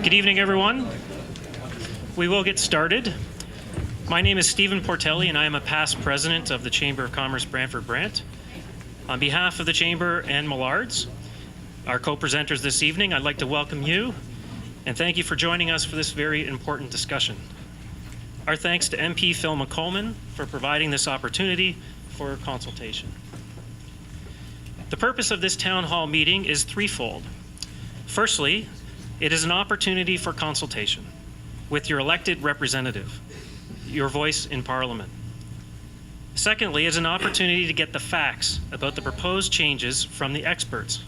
Good evening, everyone. We will get started. My name is Stephen Portelli, and I am a past president of the Chamber of Commerce Brantford-Brant. On behalf of the Chamber and Millards, our co-presenters this evening, I'd like to welcome you and thank you for joining us for this very important discussion. Our thanks to MP Phil McColman for providing this opportunity for consultation. The purpose of this town hall meeting is threefold. Firstly, it is an opportunity for consultation with your elected representative, your voice in Parliament. Secondly, it is an opportunity to get the facts about the proposed changes from the experts,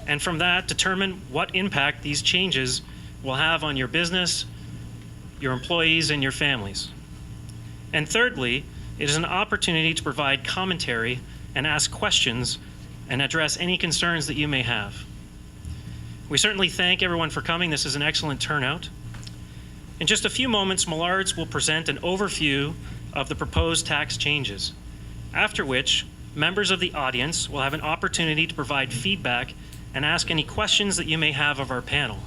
and from that, determine what impact these changes will have on your business, your employees, and your families. And thirdly, it is an opportunity to provide commentary and ask questions and address any concerns that you may have. We certainly thank everyone for coming. This is an excellent turnout. In just a few moments, Millards will present an overview of the proposed tax changes, after which members of the audience will have an opportunity to provide feedback and ask any questions that you may have of our panel,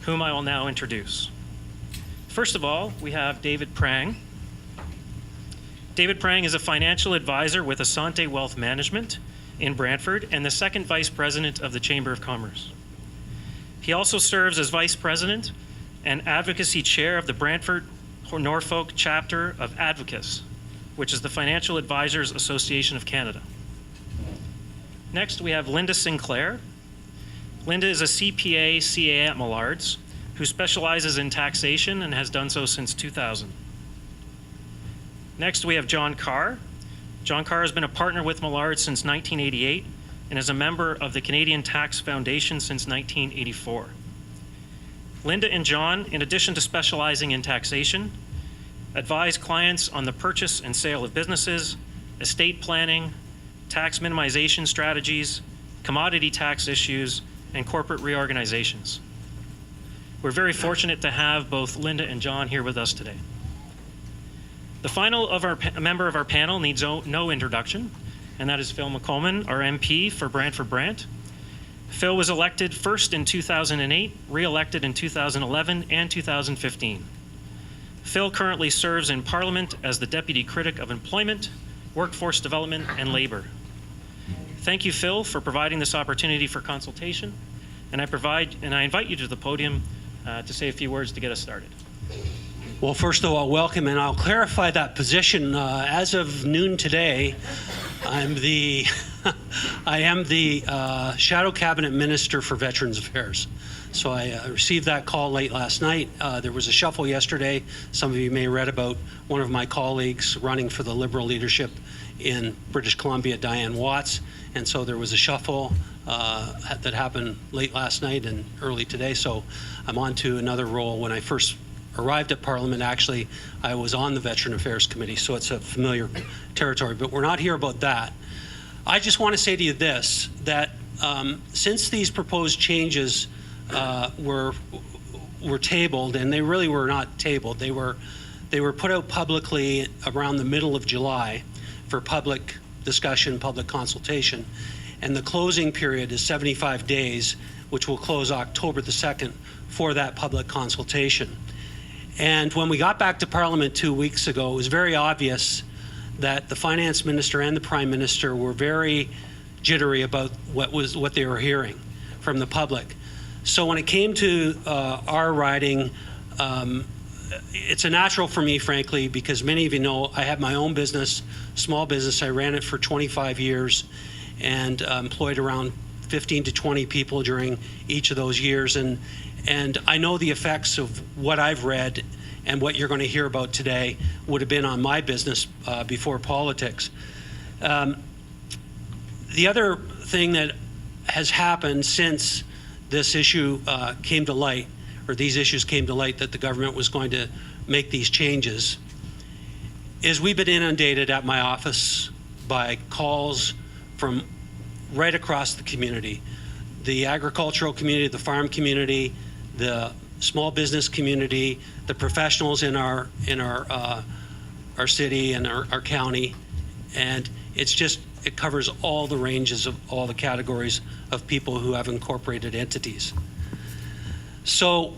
whom I will now introduce. First of all, we have David Prang. David Prang is a financial advisor with Asante Wealth Management in Brantford and the second vice president of the Chamber of Commerce. He also serves as vice president and advocacy chair of the Brantford-Norfolk chapter of Advocates, which is the Financial Advisors Association of Canada. Next, we have Linda Sinclair. Linda is a CPA CA at Millards, who specializes in taxation and has done so since 2000. Next, we have John Carr. John Carr has been a partner with Millards since 1988 and is a member of the Canadian Tax Foundation since 1984. Linda and John, in addition to specializing in taxation, advise clients on the purchase and sale of businesses, estate planning, tax minimization strategies, commodity tax issues, and corporate reorganizations. We're very fortunate to have both Linda and John here with us today. The final member of our panel needs no introduction, and that is Phil McColman, our MP for Brantford-Brant. Phil was elected first in 2008, re-elected in 2011 and 2015. Phil currently serves in Parliament as the Deputy Critic of Employment, Workforce Development, and Labour. Thank you, Phil, for providing this opportunity for consultation, and I invite you to the podium to say a few words to get us started. Well, first of all, welcome, and I'll clarify that position. As of noon today, I am the Shadow Cabinet Minister for Veterans Affairs. So I received that call late last night. There was a shuffle yesterday. Some of you may have read about one of my colleagues running for the Liberal leadership in British Columbia, Diane Watts, and so there was a shuffle that happened late last night and early today. So I'm on to another role. When I first arrived at Parliament, actually, I was on the Veteran Affairs Committee, so it's a familiar territory, but we're not here about that. I just want to say to you this, that since these proposed changes were tabled, and they really were not tabled, they were put out publicly around the middle of July for public discussion, public consultation, and the closing period is 75 days, which will close October the 2nd for that public consultation. And when we got back to Parliament 2 weeks ago, it was very obvious that the Finance Minister and the Prime Minister were very jittery about what they were hearing from the public. So when it came to our riding, it's a natural for me, frankly, because many of you know I have my own business, small business. I ran it for 25 years and employed around 15 to 20 people during each of those years. And I know the effects of what I've read and what you're going to hear about today would have been on my business before politics. The other thing that has happened since this issue came to light, or these issues came to light that the government was going to make these changes, is we've been inundated at my office by calls from right across the community. The agricultural community, the farm community, the small business community, the professionals in our city and our county, and it covers all the ranges of all the categories of people who have incorporated entities. So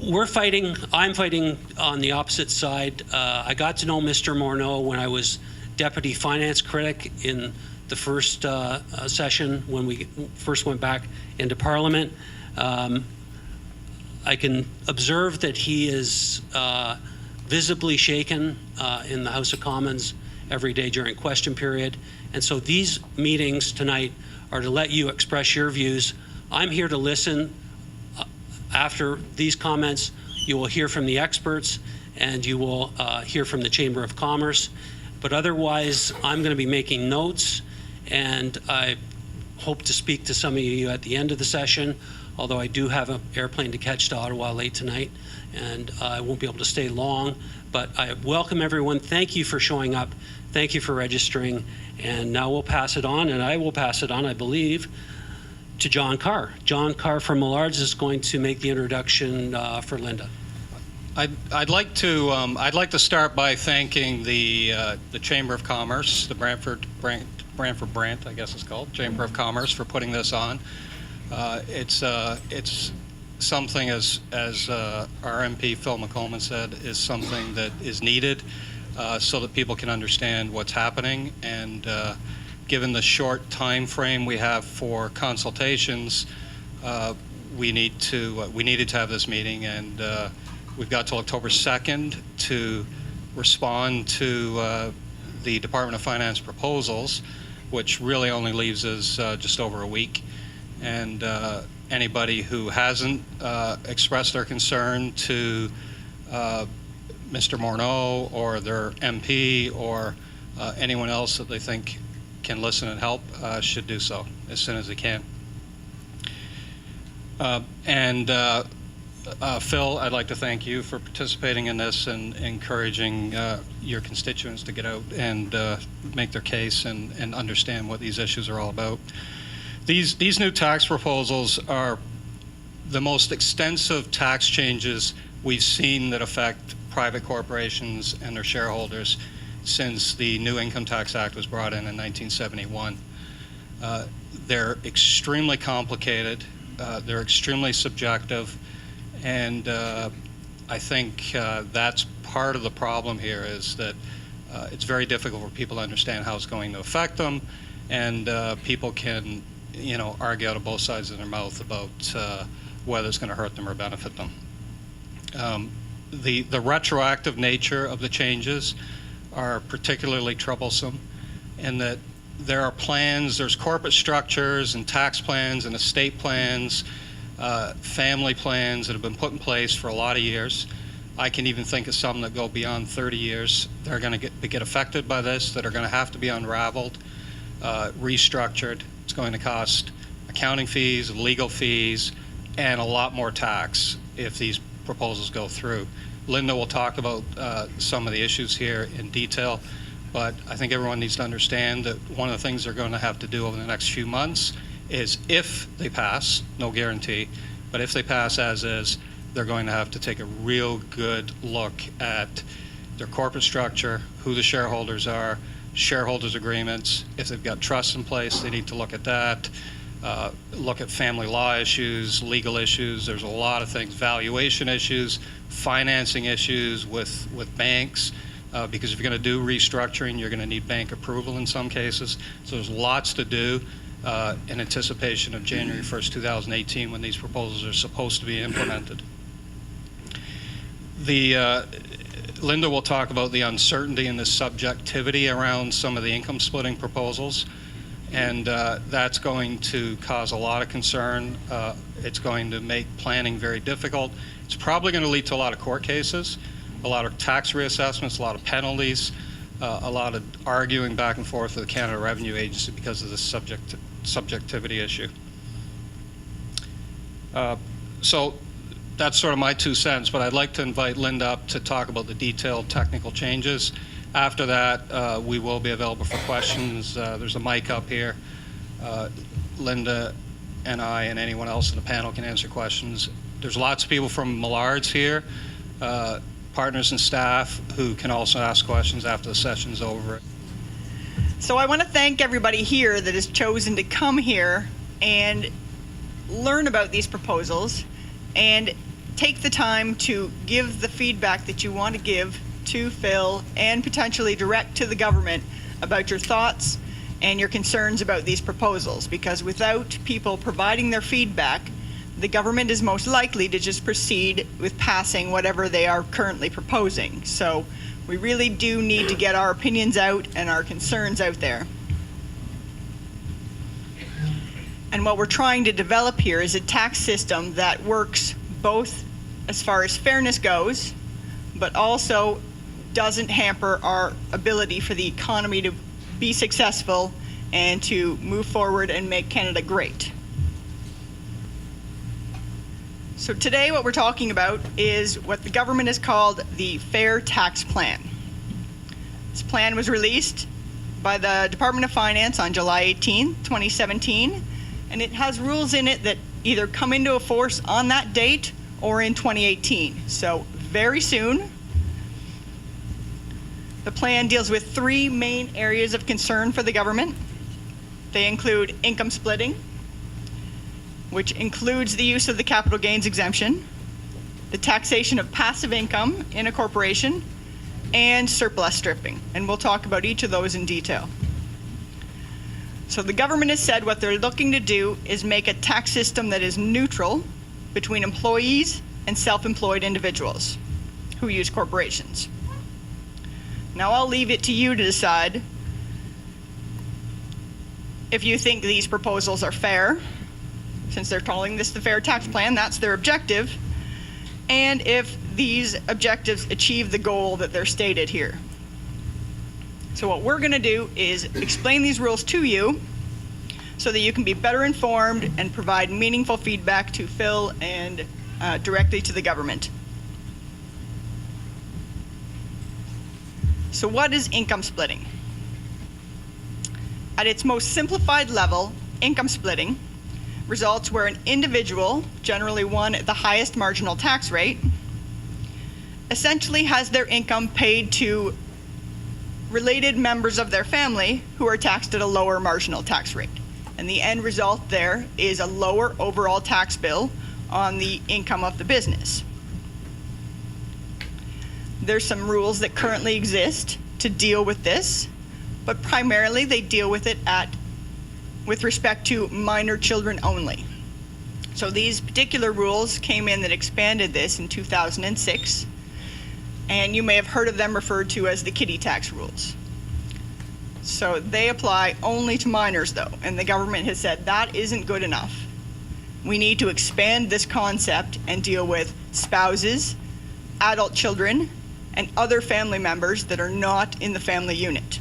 I'm fighting on the opposite side. I got to know Mr. Morneau when I was Deputy Finance Critic in the first session when we first went back into Parliament. I can observe that he is visibly shaken in the House of Commons every day during question period. And so these meetings tonight are to let you express your views. I'm here to listen. After these comments, you will hear from the experts and you will hear from the Chamber of Commerce. But otherwise, I'm going to be making notes, and I hope to speak to some of you at the end of the session, although I do have an airplane to catch to Ottawa late tonight, and I won't be able to stay long. But I welcome everyone. Thank you for showing up. Thank you for registering. And now we'll pass it on, and I will pass it on, I believe, to John Carr. John Carr from Millards is going to make the introduction for Linda. I'd like to start by thanking the Chamber of Commerce, the Brantford Brant, I guess it's called, Chamber of Commerce, for putting this on. It's something, as our MP Phil McColeman said, is something that is needed so that people can understand what's happening. And given the short time frame we have for consultations, we needed to have this meeting, and we've got till October 2nd to respond to the Department of Finance proposals, which really only leaves us just over a week. And anybody who hasn't expressed their concern to Mr. Morneau or their MP or anyone else that they think can listen and help should do so as soon as they can. Phil, I'd like to thank you for participating in this and encouraging your constituents to get out and make their case and understand what these issues are all about. These new tax proposals are the most extensive tax changes we've seen that affect private corporations and their shareholders since the new Income Tax Act was brought in 1971. They're extremely complicated. They're extremely subjective. And I think that's part of the problem here, is that it's very difficult for people to understand how it's going to affect them, and people can, argue out of both sides of their mouth about whether it's going to hurt them or benefit them. The retroactive nature of the changes are particularly troublesome, in that there are plans, there's corporate structures and tax plans and estate plans, family plans that have been put in place for a lot of years. I can even think of some that go beyond 30 years. They're going to get affected by this, that are going to have to be unraveled, restructured. It's going to cost accounting fees, legal fees, and a lot more tax if these proposals go through. Linda will talk about some of the issues here in detail, but I think everyone needs to understand that one of the things they're going to have to do over the next few months is, if they pass, no guarantee, but if they pass as is, they're going to have to take a real good look at their corporate structure, who the shareholders are, shareholders agreements. If they've got trusts in place, they need to look at that, look at family law issues, legal issues. There's a lot of things, valuation issues, financing issues with banks, because if you're going to do restructuring, you're going to need bank approval in some cases. So there's lots to do in anticipation of January 1st, 2018, when these proposals are supposed to be implemented. Linda will talk about the uncertainty and the subjectivity around some of the income splitting proposals, and that's going to cause a lot of concern. It's going to make planning very difficult. It's probably going to lead to a lot of court cases, a lot of tax reassessments, a lot of penalties, a lot of arguing back and forth with the Canada Revenue Agency because of this subjectivity issue. So that's sort of my 2 cents, but I'd like to invite Linda up to talk about the detailed technical changes. After that, we will be available for questions. There's a mic up here. Linda and I and anyone else in the panel can answer questions. There's lots of people from Millards here, partners and staff, who can also ask questions after the session's over. So I want to thank everybody here that has chosen to come here and learn about these proposals. And take the time to give the feedback that you want to give to Phil and potentially direct to the government about your thoughts and your concerns about these proposals, because without people providing their feedback, the government is most likely to just proceed with passing whatever they are currently proposing. So we really do need to get our opinions out and our concerns out there. And what we're trying to develop here is a tax system that works both as far as fairness goes, but also doesn't hamper our ability for the economy to be successful and to move forward and make Canada great. So today what we're talking about is what the government has called the Fairtax Plan. This plan was released by the Department of Finance on July 18, 2017, and it has rules in it that either come into force on that date or in 2018, so very soon. The plan deals with three main areas of concern for the government. They include income splitting, which includes the use of the capital gains exemption, the taxation of passive income in a corporation, and surplus stripping. And we'll talk about each of those in detail. So the government has said what they're looking to do is make a tax system that is neutral between employees and self-employed individuals who use corporations. Now I'll leave it to you to decide if you think these proposals are fair, since they're calling this the Fair Tax Plan, that's their objective, and if these objectives achieve the goal that they're stated here. So what we're going to do is explain these rules to you so that you can be better informed and provide meaningful feedback to Phil and directly to the government. So what is income splitting? At its most simplified level, income splitting results where an individual, generally one at the highest marginal tax rate, essentially has their income paid to related members of their family who are taxed at a lower marginal tax rate. And the end result there is a lower overall tax bill on the income of the business. There's some rules that currently exist to deal with this, but primarily they deal with it with respect to minor children only. So these particular rules came in that expanded this in 2006, and you may have heard of them referred to as the Kiddie Tax Rules. So they apply only to minors though, and the government has said that isn't good enough. We need to expand this concept and deal with spouses, adult children, and other family members that are not in the family unit.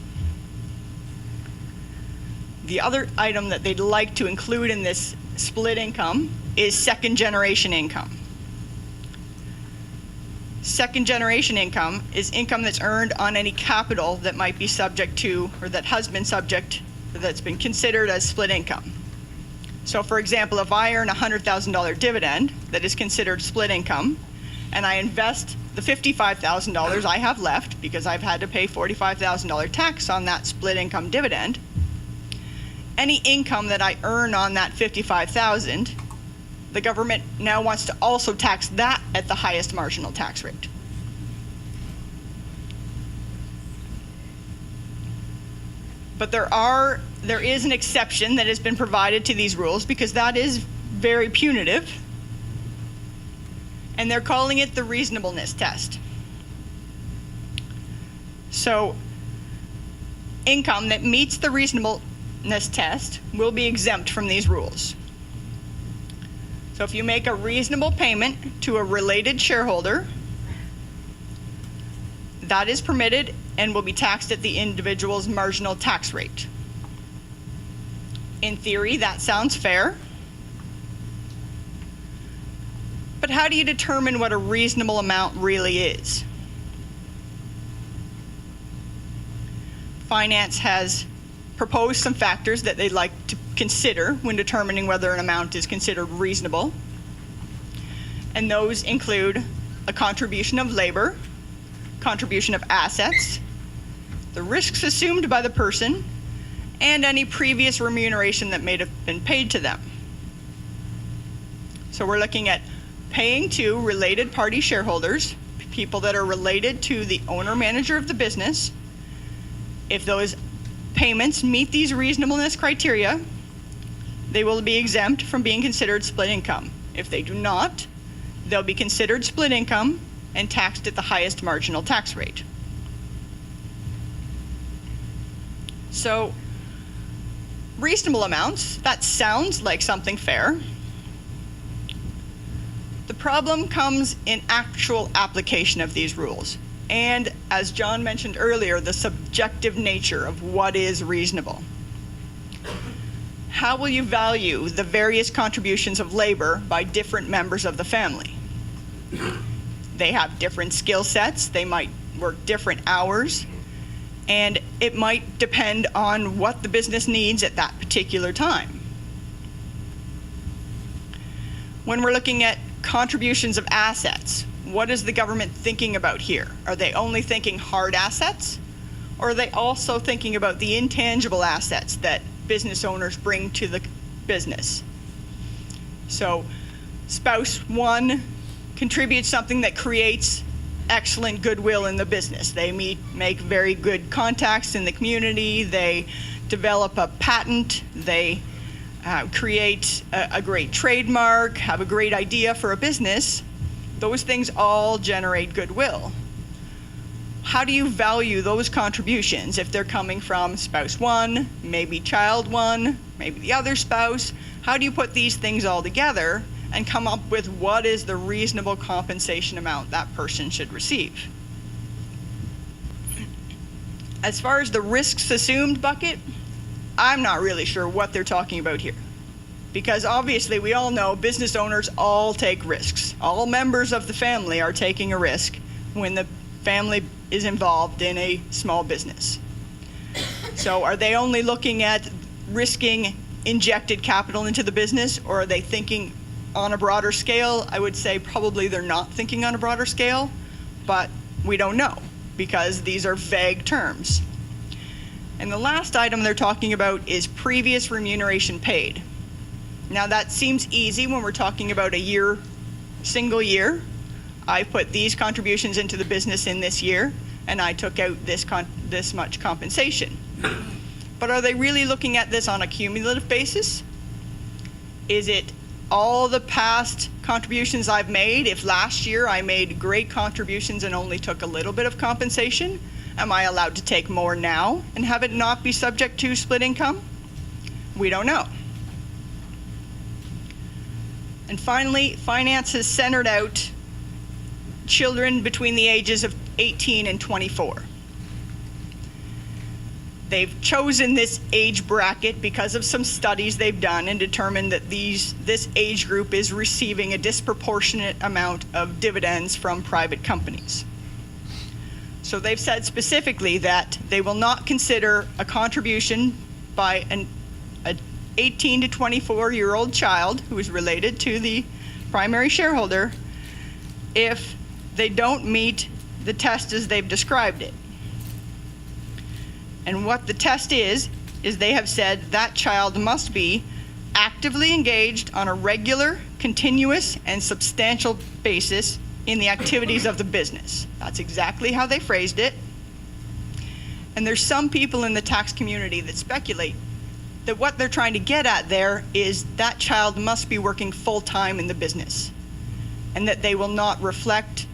The other item that they'd like to include in this split income is second generation income. Second generation income is income that's earned on any capital that might be subject to, or that has been subject, or that's been considered as split income. So for example, if I earn a $100,000 dividend that is considered split income, and I invest the $55,000 I have left because I've had to pay $45,000 tax on that split income dividend, any income that I earn on that $55,000, the government now wants to also tax that at the highest marginal tax rate. But there is an exception that has been provided to these rules because that is very punitive, and they're calling it the reasonableness test. So income that meets the reasonableness test will be exempt from these rules. So if you make a reasonable payment to a related shareholder, that is permitted and will be taxed at the individual's marginal tax rate. In theory, that sounds fair. But how do you determine what a reasonable amount really is? Finance has proposed some factors that they'd like to consider when determining whether an amount is considered reasonable. And those include a contribution of labor, contribution of assets, the risks assumed by the person, and any previous remuneration that may have been paid to them. So we're looking at paying to related party shareholders, people that are related to the owner-manager of the business. If those payments meet these reasonableness criteria, they will be exempt from being considered split income. If they do not, they'll be considered split income and taxed at the highest marginal tax rate. So, reasonable amounts, that sounds like something fair. The problem comes in actual application of these rules. And as John mentioned earlier, the subjective nature of what is reasonable. How will you value the various contributions of labor by different members of the family? They have different skill sets, they might work different hours, and it might depend on what the business needs at that particular time. When we're looking at contributions of assets, what is the government thinking about here? Are they only thinking hard assets? Or are they also thinking about the intangible assets that business owners bring to the business? So, spouse one contributes something that creates excellent goodwill in the business. They make very good contacts in the community, they develop a patent, they create a great trademark, have a great idea for a business. Those things all generate goodwill. How do you value those contributions if they're coming from spouse one, maybe child one, maybe the other spouse? How do you put these things all together and come up with what is the reasonable compensation amount that person should receive? As far as the risks assumed bucket, I'm not really sure what they're talking about here. Because obviously we all know business owners all take risks. All members of the family are taking a risk when the family is involved in a small business. So are they only looking at risking injected capital into the business, or are they thinking on a broader scale? I would say probably they're not thinking on a broader scale, but we don't know because these are vague terms. And the last item they're talking about is previous remuneration paid. Now that seems easy when we're talking about a year, single year. I put these contributions into the business in this year, and I took out this much compensation. But are they really looking at this on a cumulative basis? Is it all the past contributions I've made? If last year I made great contributions and only took a little bit of compensation, am I allowed to take more now and have it not be subject to split income? We don't know. And finally, finance has centered out children between the ages of 18 and 24. They've chosen this age bracket because of some studies they've done and determined that this age group is receiving a disproportionate amount of dividends from private companies. So they've said specifically that they will not consider a contribution by an 18 to 24-year-old child who is related to the primary shareholder if they don't meet the test as they've described it. And what the test is they have said that child must be actively engaged on a regular, continuous, and substantial basis in the activities of the business. That's exactly how they phrased it. And there's some people in the tax community that speculate that what they're trying to get at there is that child must be working full-time in the business, and that they will not reflect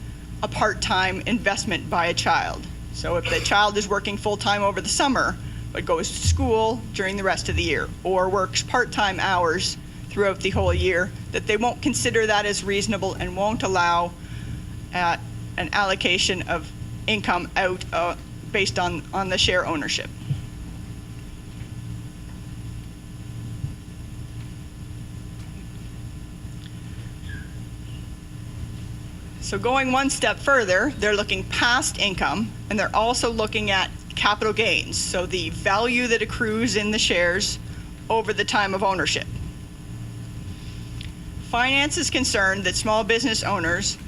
a part-time investment by a child. So if the child is working full-time over the summer, but goes to school during the rest of the year, or works part-time hours throughout the whole year, that they won't consider that as reasonable and won't allow an allocation of income out based on the share ownership. So going one step further, they're looking past income, and they're also looking at capital gains, so the value that accrues in the shares over the time of ownership. Finance is concerned that small business owners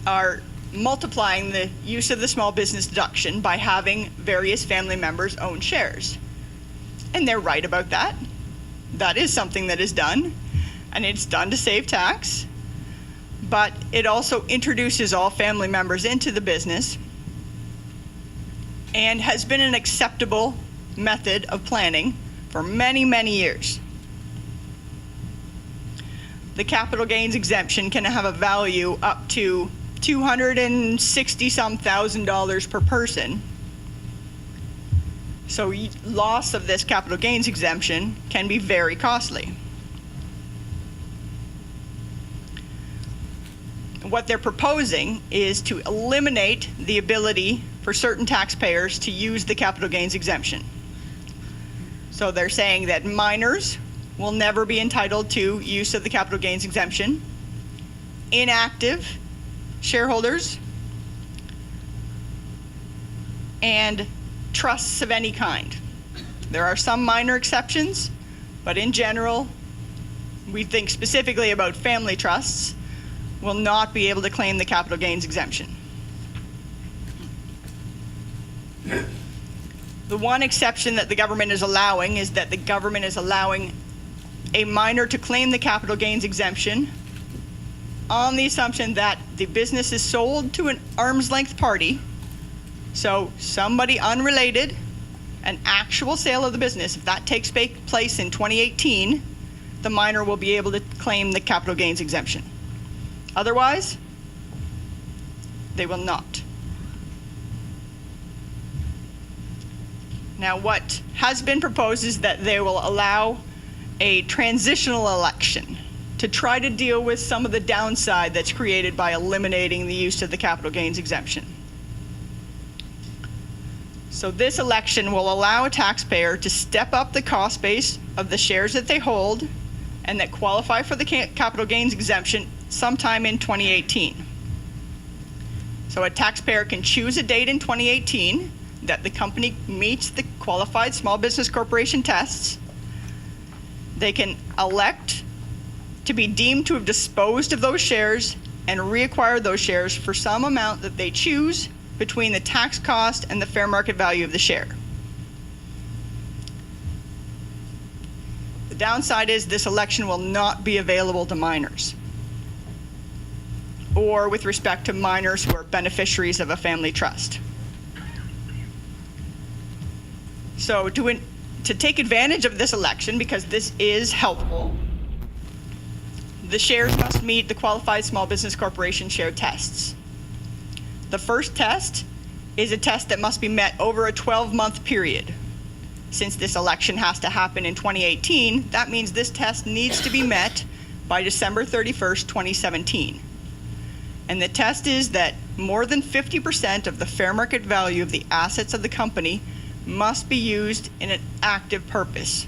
are multiplying the use of the small business deduction by having various family members own shares. And they're right about that. That is something that is done, and it's done to save tax. but it also introduces all family members into the business and has been an acceptable method of planning for many, many years. The capital gains exemption can have a value up to $260-some thousand per person. So loss of this capital gains exemption can be very costly. What they're proposing is to eliminate the ability for certain taxpayers to use the capital gains exemption. So they're saying that minors will never be entitled to use of the capital gains exemption. Inactive shareholders and trusts of any kind. There are some minor exceptions, but in general, we think specifically about family trusts will not be able to claim the capital gains exemption. The one exception that the government is allowing is that the government is allowing a minor to claim the capital gains exemption on the assumption that the business is sold to an arm's length party. So somebody unrelated, an actual sale of the business, if that takes place in 2018, the minor will be able to claim the capital gains exemption. Otherwise, they will not. Now, what has been proposed is that they will allow a transitional election to try to deal with some of the downside that's created by eliminating the use of the capital gains exemption. So this election will allow a taxpayer to step up the cost base of the shares that they hold and that qualify for the capital gains exemption sometime in 2018. So a taxpayer can choose a date in 2018 that the company meets the qualified small business corporation tests. They can elect to be deemed to have disposed of those shares and reacquire those shares for some amount that they choose between the tax cost and the fair market value of the share. The downside is this election will not be available to minors or with respect to minors who are beneficiaries of a family trust. So to take advantage of this election, because this is helpful, the shares must meet the qualified small business corporation share tests. The first test is a test that must be met over a 12-month period. Since this election has to happen in 2018, that means this test needs to be met by December 31st, 2017. And the test is that more than 50% of the fair market value of the assets of the company must be used in an active purpose.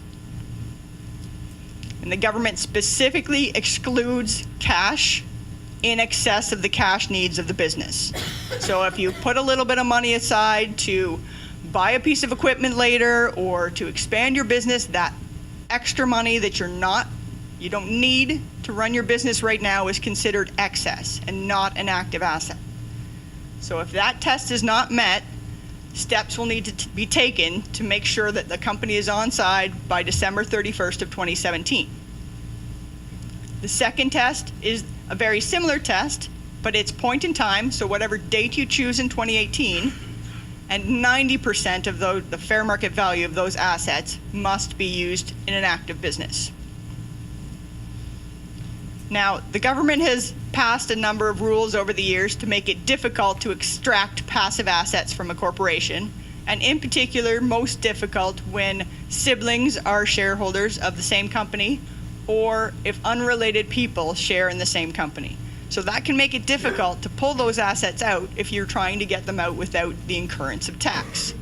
And the government specifically excludes cash in excess of the cash needs of the business. So if you put a little bit of money aside to buy a piece of equipment later or to expand your business, that extra money that you don't need to run your business right now is considered excess and not an active asset. So if that test is not met, steps will need to be taken to make sure that the company is on side by December 31st of 2017. The second test is a very similar test, but it's point in time, so whatever date you choose in 2018, and 90% of the fair market value of those assets must be used in an active business. Now, the government has passed a number of rules over the years to make it difficult to extract passive assets from a corporation, and in particular, most difficult when siblings are shareholders of the same company or if unrelated people share in the same company. So that can make it difficult to pull those assets out if you're trying to get them out without the incurrence of tax.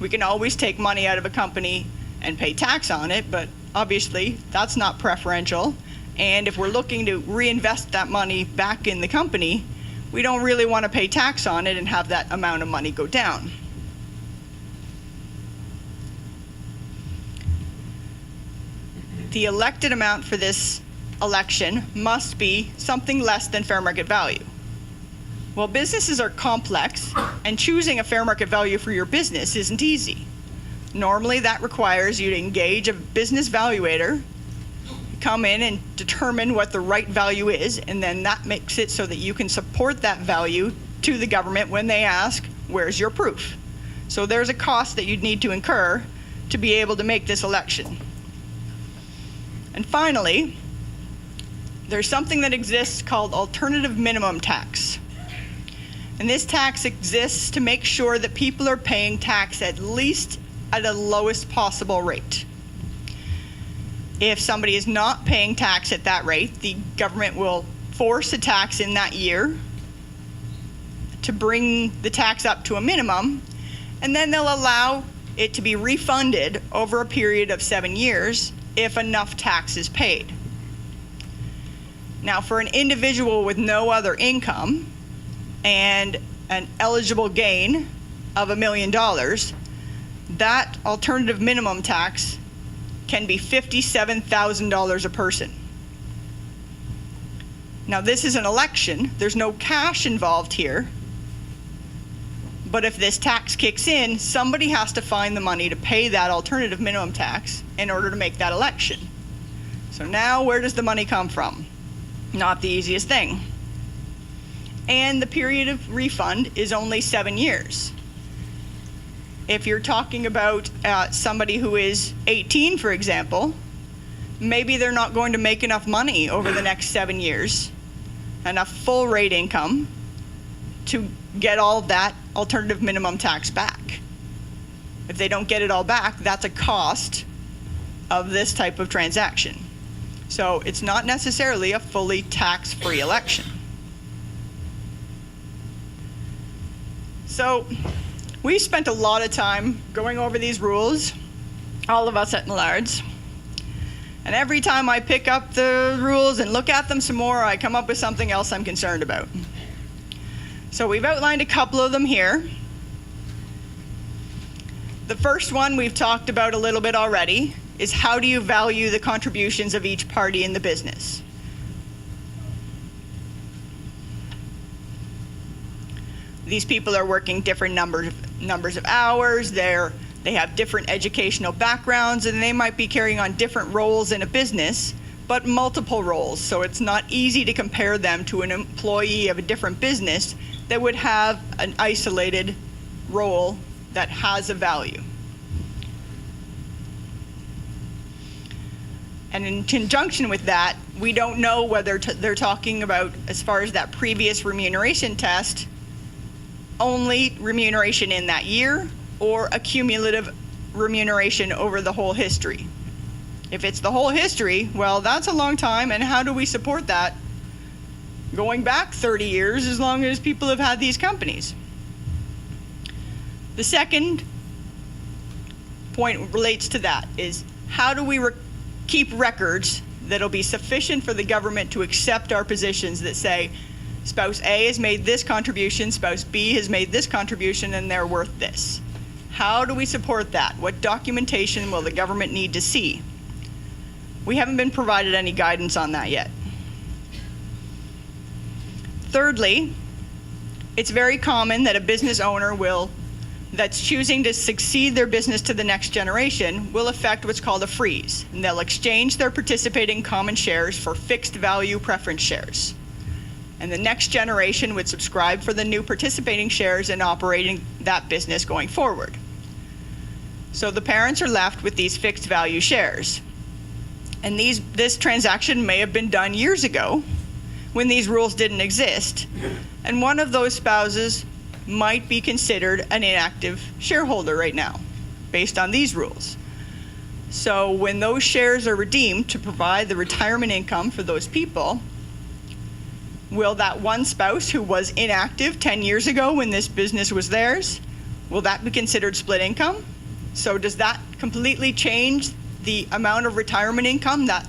We can always take money out of a company and pay tax on it, but obviously that's not preferential. And if we're looking to reinvest that money back in the company, we don't really want to pay tax on it and have that amount of money go down. The elected amount for this election must be something less than fair market value. Well, businesses are complex, and choosing a fair market value for your business isn't easy. Normally, that requires you to engage a business valuator come in and determine what the right value is, and then that makes it so that you can support that value to the government when they ask, where's your proof? So there's a cost that you'd need to incur to be able to make this election. And finally, there's something that exists called alternative minimum tax. And this tax exists to make sure that people are paying tax at least at the lowest possible rate. If somebody is not paying tax at that rate, the government will force a tax in that year to bring the tax up to a minimum, and then they'll allow it to be refunded over a period of 7 years if enough tax is paid. Now, for an individual with no other income and an eligible gain of $1 million, that alternative minimum tax can be $57,000 a person. Now, this is an election. There's no cash involved here. But if this tax kicks in, somebody has to find the money to pay that alternative minimum tax in order to make that election. So now, where does the money come from? Not the easiest thing. And the period of refund is only 7 years. If you're talking about somebody who is 18, for example, maybe they're not going to make enough money over the next 7 years, enough full rate income to get all that alternative minimum tax back. If they don't get it all back, that's a cost of this type of transaction. So it's not necessarily a fully tax-free election. So we spent a lot of time going over these rules, all of us at Millards. And every time I pick up the rules and look at them some more, I come up with something else I'm concerned about. So we've outlined a couple of them here. The first one we've talked about a little bit already is how do you value the contributions of each party in the business? These people are working different numbers of hours, they have different educational backgrounds, and they might be carrying on different roles in a business, but multiple roles. So it's not easy to compare them to an employee of a different business that would have an isolated role that has a value. And in conjunction with that, we don't know whether they're talking about, as far as that previous remuneration test, only remuneration in that year or a cumulative remuneration over the whole history. If it's the whole history, well, that's a long time, and how do we support that going back 30 years as long as people have had these companies? The second point relates to that, is how do we keep records that'll be sufficient for the government to accept our positions that say spouse A has made this contribution, spouse B has made this contribution, and they're worth this. How do we support that? What documentation will the government need to see? We haven't been provided any guidance on that yet. Thirdly, it's very common that a business owner that's choosing to succeed their business to the next generation will effect what's called a freeze, and they'll exchange their participating common shares for fixed value preference shares. And the next generation would subscribe for the new participating shares and operating that business going forward. So the parents are left with these fixed value shares. And this transaction may have been done years ago when these rules didn't exist. And one of those spouses might be considered an inactive shareholder right now, based on these rules. So when those shares are redeemed to provide the retirement income for those people, will that one spouse who was inactive 10 years ago when this business was theirs, will that be considered split income? So does that completely change the amount of retirement income that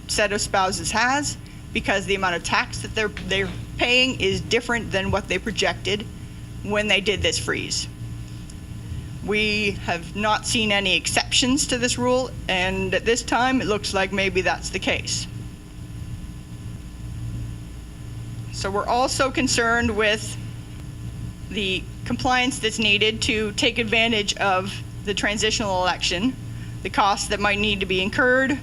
set of spouses has, because the amount of tax that they're paying is different than what they projected when they did this freeze? We have not seen any exceptions to this rule, and at this time it looks like maybe that's the case. So we're also concerned with the compliance that's needed to take advantage of the transitional election, the costs that might need to be incurred,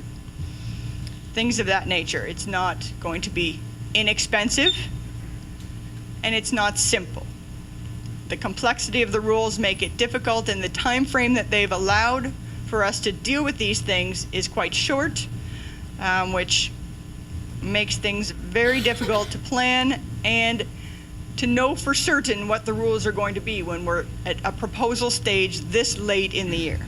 things of that nature. It's not going to be inexpensive, and it's not simple. The complexity of the rules make it difficult, and the time frame that they've allowed for us to deal with these things is quite short, which makes things very difficult to plan and to know for certain what the rules are going to be when we're at a proposal stage this late in the year.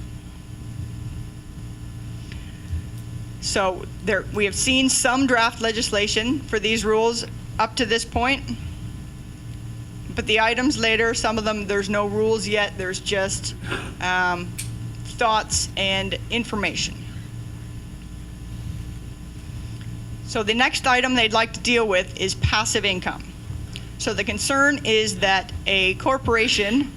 So we have seen some draft legislation for these rules up to this point, but the items later, some of them, there's no rules yet, there's just thoughts and information. So the next item they'd like to deal with is passive income. So the concern is that a corporation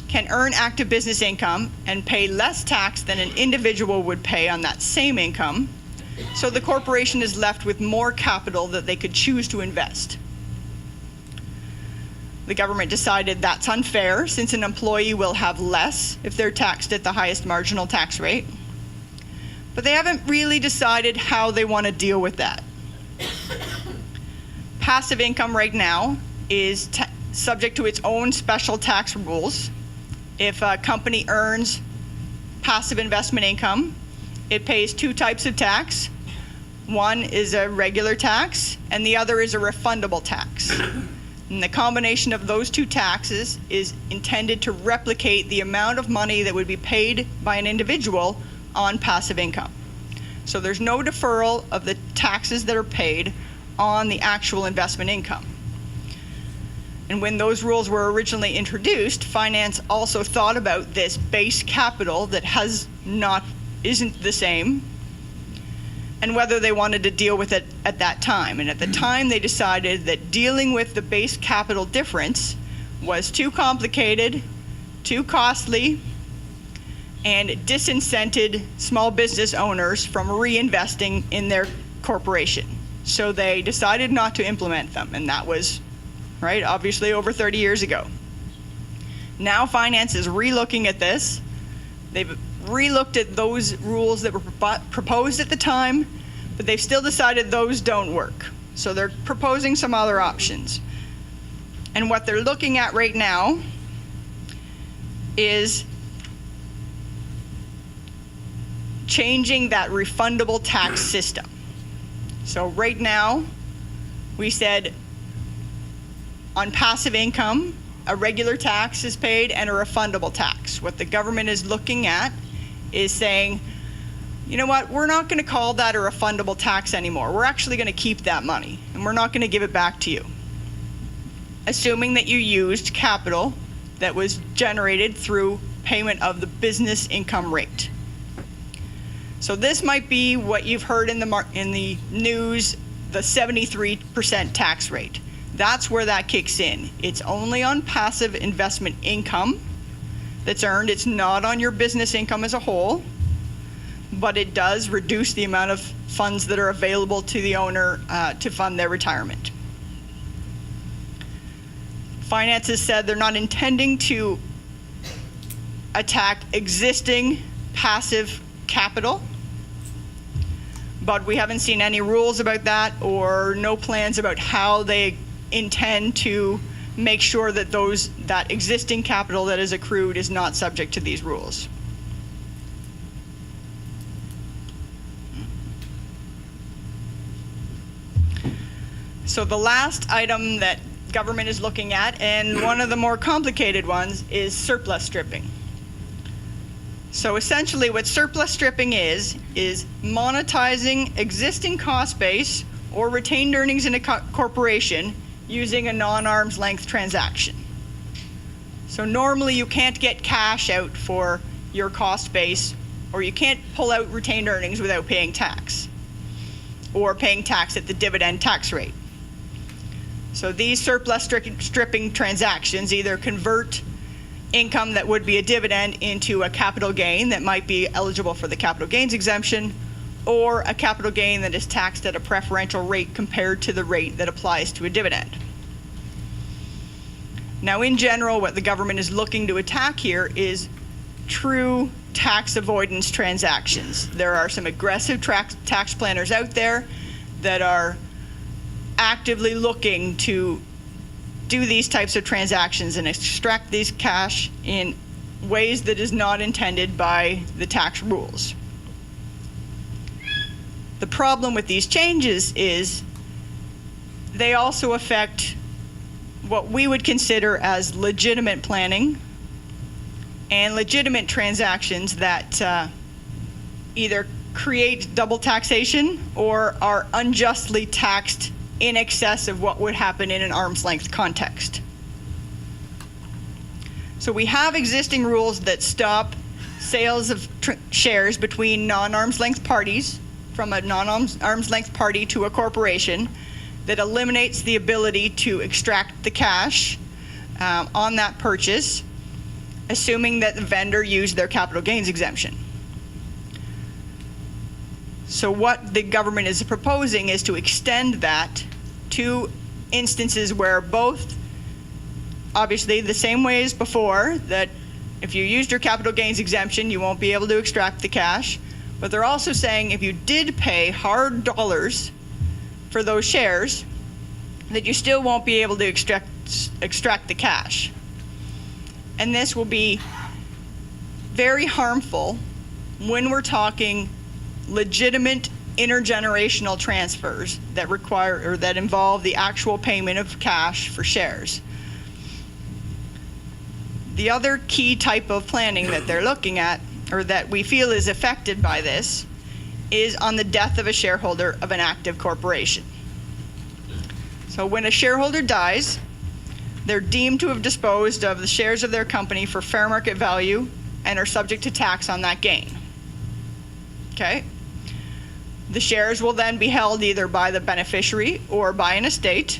can earn active business income and pay less tax than an individual would pay on that same income. So the corporation is left with more capital that they could choose to invest. The government decided that's unfair, since an employee will have less if they're taxed at the highest marginal tax rate. But they haven't really decided how they want to deal with that. Passive income right now is subject to its own special tax rules. If a company earns passive investment income, it pays two types of tax. One is a regular tax, and the other is a refundable tax. And the combination of those two taxes is intended to replicate the amount of money that would be paid by an individual on passive income. So there's no deferral of the taxes that are paid on the actual investment income. And when those rules were originally introduced, finance also thought about this base capital that isn't the same, and whether they wanted to deal with it at that time. And at the time, they decided that dealing with the base capital difference was too complicated, too costly, and disincented small business owners from reinvesting in their corporation. So they decided not to implement them, and that was, right, obviously over 30 years ago. Now finance is relooking at this. They've relooked at those rules that were proposed at the time, but they've still decided those don't work. So they're proposing some other options. And what they're looking at right now is changing that refundable tax system. So right now, we said on passive income, a regular tax is paid and a refundable tax. What the government is looking at is saying, you know what, we're not going to call that a refundable tax anymore. We're actually going to keep that money, and we're not going to give it back to you, assuming that you used capital that was generated through payment of the business income rate. So this might be what you've heard in the news, the 73% tax rate. That's where that kicks in. It's only on passive investment income that's earned. It's not on your business income as a whole, but it does reduce the amount of funds that are available to the owner to fund their retirement. Finance has said they're not intending to attack existing passive capital, but we haven't seen any rules about that or no plans about how they intend to make sure that that existing capital that is accrued is not subject to these rules. So the last item that government is looking at, and one of the more complicated ones, is surplus stripping. So essentially what surplus stripping is monetizing existing cost base or retained earnings in a corporation using a non-arm's length transaction. So normally you can't get cash out for your cost base, or you can't pull out retained earnings without paying tax, or paying tax at the dividend tax rate. So these surplus stripping transactions either convert income that would be a dividend into a capital gain that might be eligible for the capital gains exemption, or a capital gain that is taxed at a preferential rate compared to the rate that applies to a dividend. Now in general, what the government is looking to attack here is true tax avoidance transactions. There are some aggressive tax planners out there that are actively looking to do these types of transactions and extract these cash in ways that is not intended by the tax rules. The problem with these changes is they also affect what we would consider as legitimate planning and legitimate transactions that either create double taxation or are unjustly taxed in excess of what would happen in an arm's length context. So we have existing rules that stop sales of shares between non-arm's length parties from a non-arm's length party to a corporation that eliminates the ability to extract the cash on that purchase, assuming that the vendor used their capital gains exemption. So what the government is proposing is to extend that to instances where both, obviously the same way as before, that if you used your capital gains exemption, you won't be able to extract the cash. But they're also saying if you did pay hard dollars for those shares, that you still won't be able to extract the cash. And this will be very harmful when we're talking legitimate intergenerational transfers that require or that involve the actual payment of cash for shares. The other key type of planning that they're looking at, or that we feel is affected by this, is on the death of a shareholder of an active corporation. So when a shareholder dies, they're deemed to have disposed of the shares of their company for fair market value and are subject to tax on that gain. Okay? The shares will then be held either by the beneficiary or by an estate,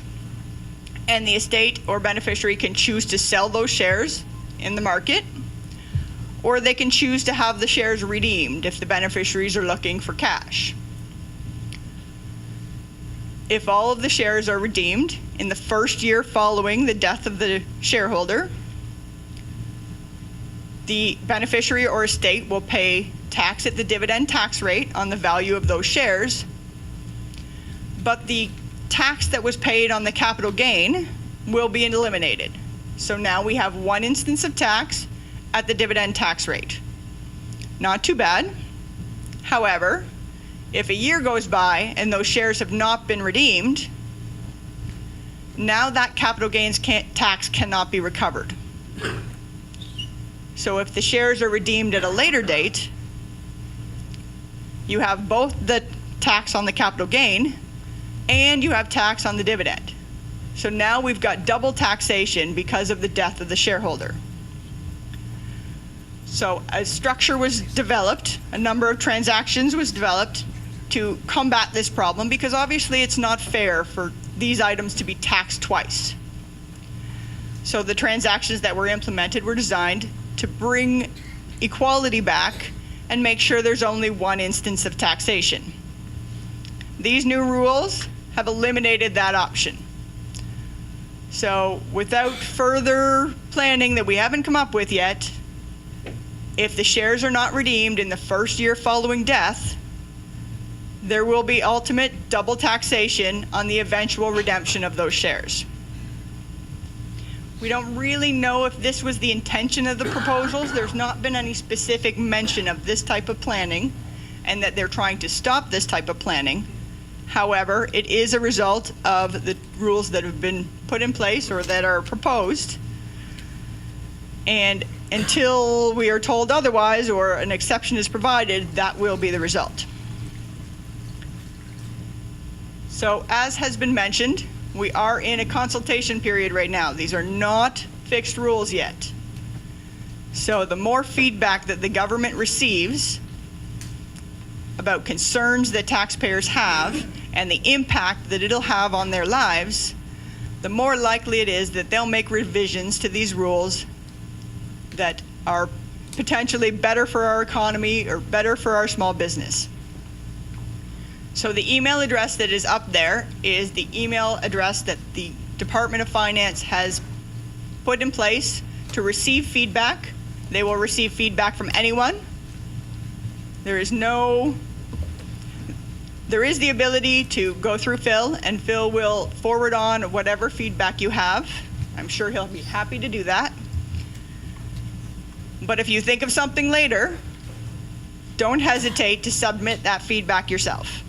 and the estate or beneficiary can choose to sell those shares in the market, or they can choose to have the shares redeemed if the beneficiaries are looking for cash. If all of the shares are redeemed in the first year following the death of the shareholder, the beneficiary or estate will pay tax at the dividend tax rate on the value of those shares, but the tax that was paid on the capital gain will be eliminated. So now we have one instance of tax at the dividend tax rate. Not too bad. However, if a year goes by and those shares have not been redeemed, now that capital gains tax cannot be recovered. So if the shares are redeemed at a later date, you have both the tax on the capital gain and you have tax on the dividend. So now we've got double taxation because of the death of the shareholder. So a structure was developed, a number of transactions was developed to combat this problem, because obviously it's not fair for these items to be taxed twice. So the transactions that were implemented were designed to bring equality back and make sure there's only one instance of taxation. These new rules have eliminated that option. So without further planning that we haven't come up with yet, if the shares are not redeemed in the first year following death, there will be ultimate double taxation on the eventual redemption of those shares. We don't really know if this was the intention of the proposals. There's not been any specific mention of this type of planning and that they're trying to stop this type of planning. However, it is a result of the rules that have been put in place or that are proposed. And until we are told otherwise or an exception is provided, that will be the result. So as has been mentioned, we are in a consultation period right now. These are not fixed rules yet. So the more feedback that the government receives about concerns that taxpayers have and the impact that it'll have on their lives, the more likely it is that they'll make revisions to these rules that are potentially better for our economy or better for our small business. So the email address that is up there is the email address that the Department of Finance has put in place to receive feedback They will receive feedback from anyone. There is the ability to go through Phil, and Phil will forward on whatever feedback you have. I'm sure he'll be happy to do that. But if you think of something later, don't hesitate to submit that feedback yourself.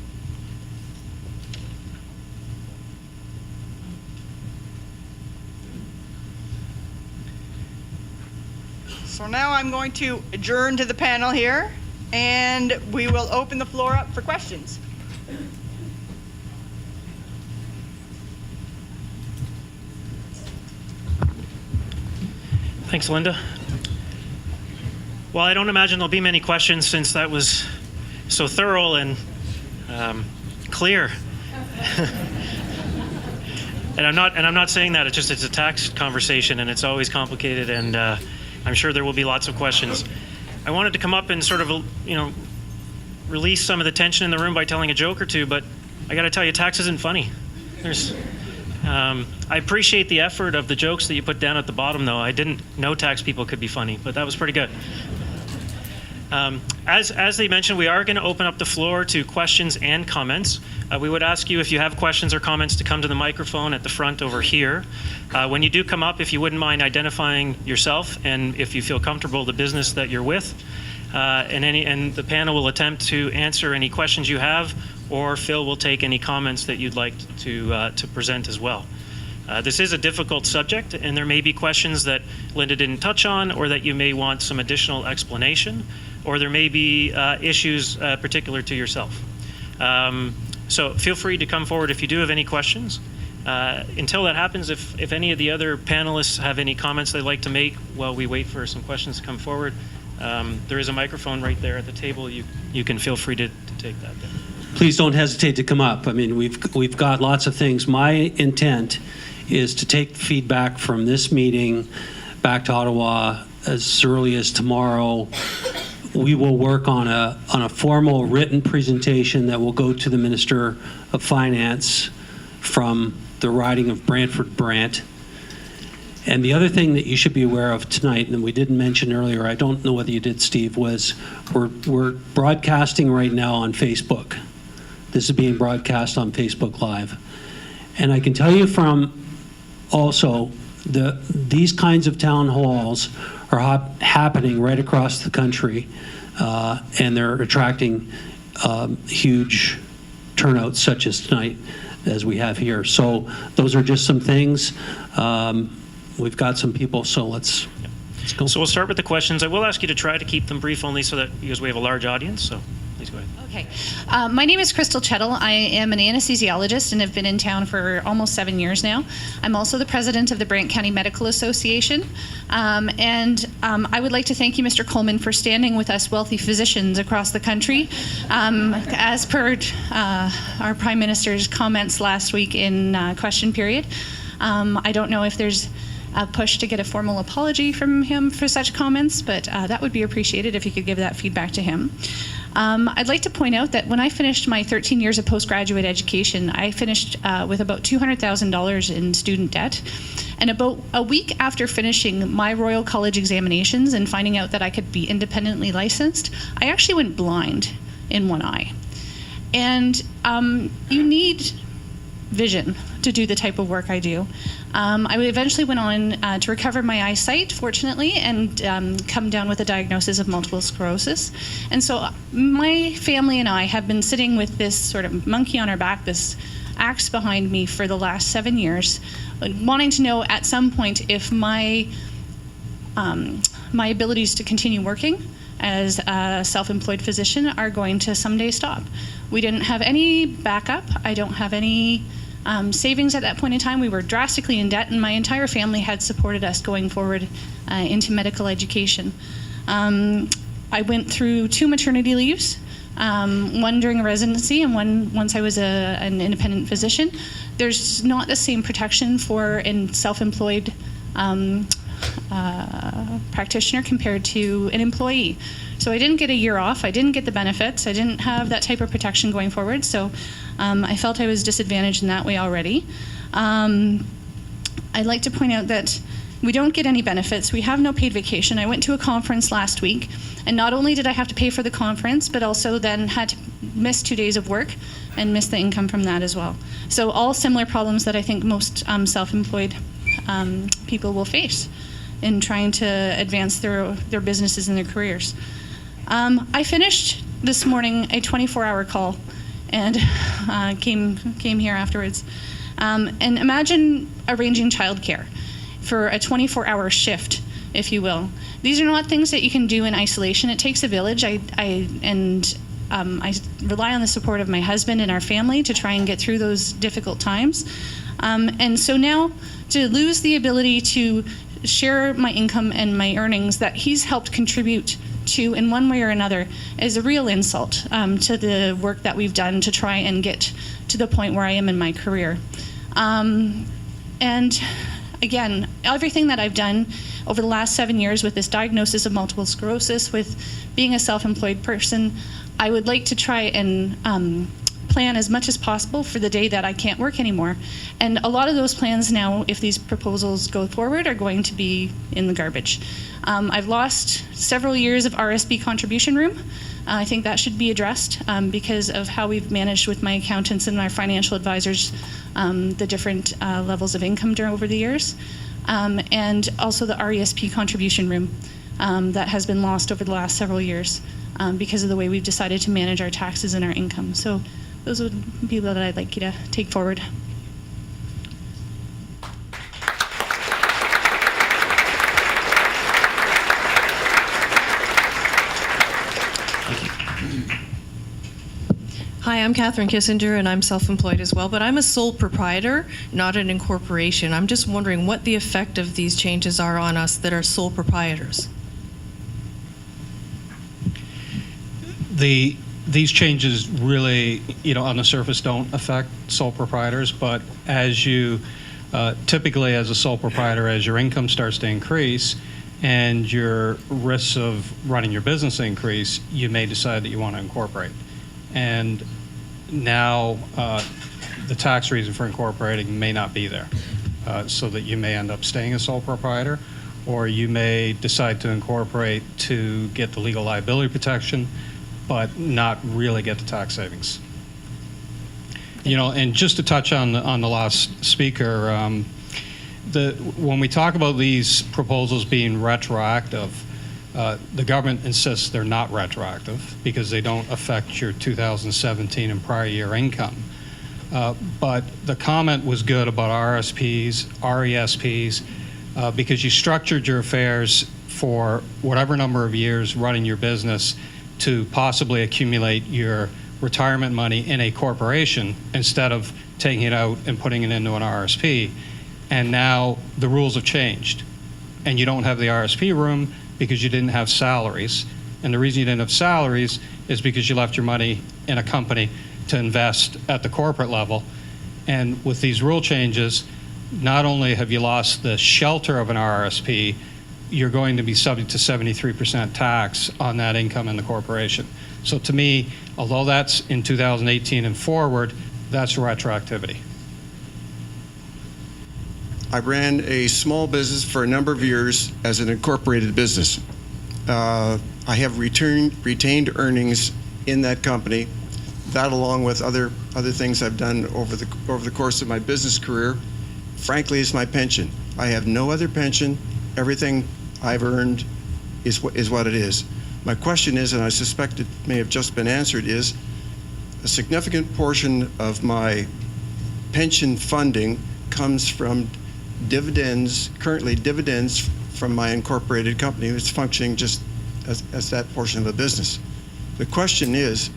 So now I'm going to adjourn to the panel here, and we will open the floor up for questions. Thanks, Linda. Well, I don't imagine there'll be many questions since that was so thorough and clear. And I'm not saying that. It's a tax conversation, and it's always complicated, and I'm sure there will be lots of questions. I wanted to come up and sort of, release some of the tension in the room by telling a joke or two, but I got to tell you, tax isn't funny. I appreciate the effort of the jokes that you put down at the bottom, though. I didn't know tax people could be funny, but that was pretty good. As they mentioned, we are going to open up the floor to questions and comments. We would ask you, if you have questions or comments, to come to the microphone at the front over here. When you do come up, if you wouldn't mind identifying yourself and, if you feel comfortable, the business that you're with. And the panel will attempt to answer any questions you have, or Phil will take any comments that you'd like to present as well. This is a difficult subject, and there may be questions that Linda didn't touch on, or that you may want some additional explanation, or there may be issues particular to yourself. So feel free to come forward if you do have any questions. Until that happens, if any of the other panelists have any comments they'd like to make while we wait for some questions to come forward, there is a microphone right there at the table. You can feel free to take that there. Please don't hesitate to come up. I mean, we've got lots of things. My intent is to take feedback from this meeting back to Ottawa as early as tomorrow. We will work on a formal written presentation that will go to the Minister of Finance from the riding of Brantford-Brant. And the other thing that you should be aware of tonight, and we didn't mention earlier, I don't know whether you did, Steve, was we're broadcasting right now on Facebook. This is being broadcast on Facebook Live. And I can tell you from also these kinds of town halls are happening right across the country, and they're attracting huge turnouts such as tonight as we have here. So those are just some things. We've got some people, so let's go. So we'll start with the questions. I will ask you to try to keep them brief, only so that, because we have a large audience, so please go ahead. Okay. My name is Crystal Chettle. I am an anesthesiologist and have been in town for almost 7 years now. I'm also the president of the Brant County Medical Association. I would like to thank you, Mr. Coleman, for standing with us wealthy physicians across the country. As per our Prime Minister's comments last week in question period, I don't know if there's a push to get a formal apology from him for such comments, but that would be appreciated if you could give that feedback to him. I'd like to point out that when I finished my 13 years of postgraduate education, I finished with about $200,000 in student debt. And about a week after finishing my Royal College examinations and finding out that I could be independently licensed, I actually went blind in one eye. And you need vision to do the type of work I do. I eventually went on to recover my eyesight, fortunately, and come down with a diagnosis of multiple sclerosis. And so my family and I have been sitting with this sort of monkey on our back, this axe behind me for the last 7 years, wanting to know at some point if my abilities to continue working as a self-employed physician are going to someday stop. We didn't have any backup. I don't have any savings at that point in time. We were drastically in debt, and my entire family had supported us going forward into medical education. I went through 2 maternity leaves, one during a residency and one once I was an independent physician. There's not the same protection for a self-employed practitioner compared to an employee. So I didn't get a year off, I didn't get the benefits, I didn't have that type of protection going forward, so I felt I was disadvantaged in that way already. I'd like to point out that We don't get any benefits. We have no paid vacation. I went to a conference last week, and not only did I have to pay for the conference, but also then had to miss 2 days of work and miss the income from that as well. So all similar problems that I think most self-employed people will face in trying to advance their businesses and their careers. I finished this morning a 24-hour call and came here afterwards. And imagine arranging childcare for a 24-hour shift, if you will. These are not things that you can do in isolation. It takes a village. I rely on the support of my husband and our family to try and get through those difficult times. And so now to lose the ability to share my income and my earnings that he's helped contribute to in one way or another is a real insult to the work that we've done to try and get to the point where I am in my career. And again, everything that I've done over the last 7 years with this diagnosis of multiple sclerosis, with being a self-employed person, I would like to try and plan as much as possible for the day that I can't work anymore. And a lot of those plans now, if these proposals go forward, are going to be in the garbage. I've lost several years of RSP contribution room. I think that should be addressed because of how we've managed with my accountants and our financial advisors the different levels of income over the years. And also the RESP contribution room that has been lost over the last several years because of the way we've decided to manage our taxes and our income. So those would be that I'd like you to take forward. Hi, I'm Catherine Kissinger, and I'm self-employed as well, but I'm a sole proprietor, not an incorporation. I'm just wondering what the effect of these changes are on us that are sole proprietors. These changes really, on the surface don't affect sole proprietors, but as you, typically as a sole proprietor, as your income starts to increase and your risks of running your business increase, you may decide that you want to incorporate. And now the tax reason for incorporating may not be there, so that you may end up staying a sole proprietor, or you may decide to incorporate to get the legal liability protection, but not really get the tax savings. And just to touch on the last speaker, when we talk about these proposals being retroactive, the government insists they're not retroactive because they don't affect your 2017 and prior year income. But the comment was good about RSPs, RESPs, because you structured your affairs for whatever number of years running your business to possibly accumulate your retirement money in a corporation instead of taking it out and putting it into an RSP. And now the rules have changed, and you don't have the RSP room because you didn't have salaries. And the reason you didn't have salaries is because you left your money in a company to invest at the corporate level. And with these rule changes, not only have you lost the shelter of an RSP, you're going to be subject to 73% tax on that income in the corporation. So to me, although that's in 2018 and forward, that's retroactivity. I ran a small business for a number of years as an incorporated business. I have retained earnings in that company. That, along with other things I've done over the course of my business career, frankly, is my pension. I have no other pension. Everything I've earned is what it is. My question is, and I suspect it may have just been answered, is a significant portion of my pension funding comes from dividends, currently dividends from my incorporated company, which is functioning just as that portion of a business. The question is,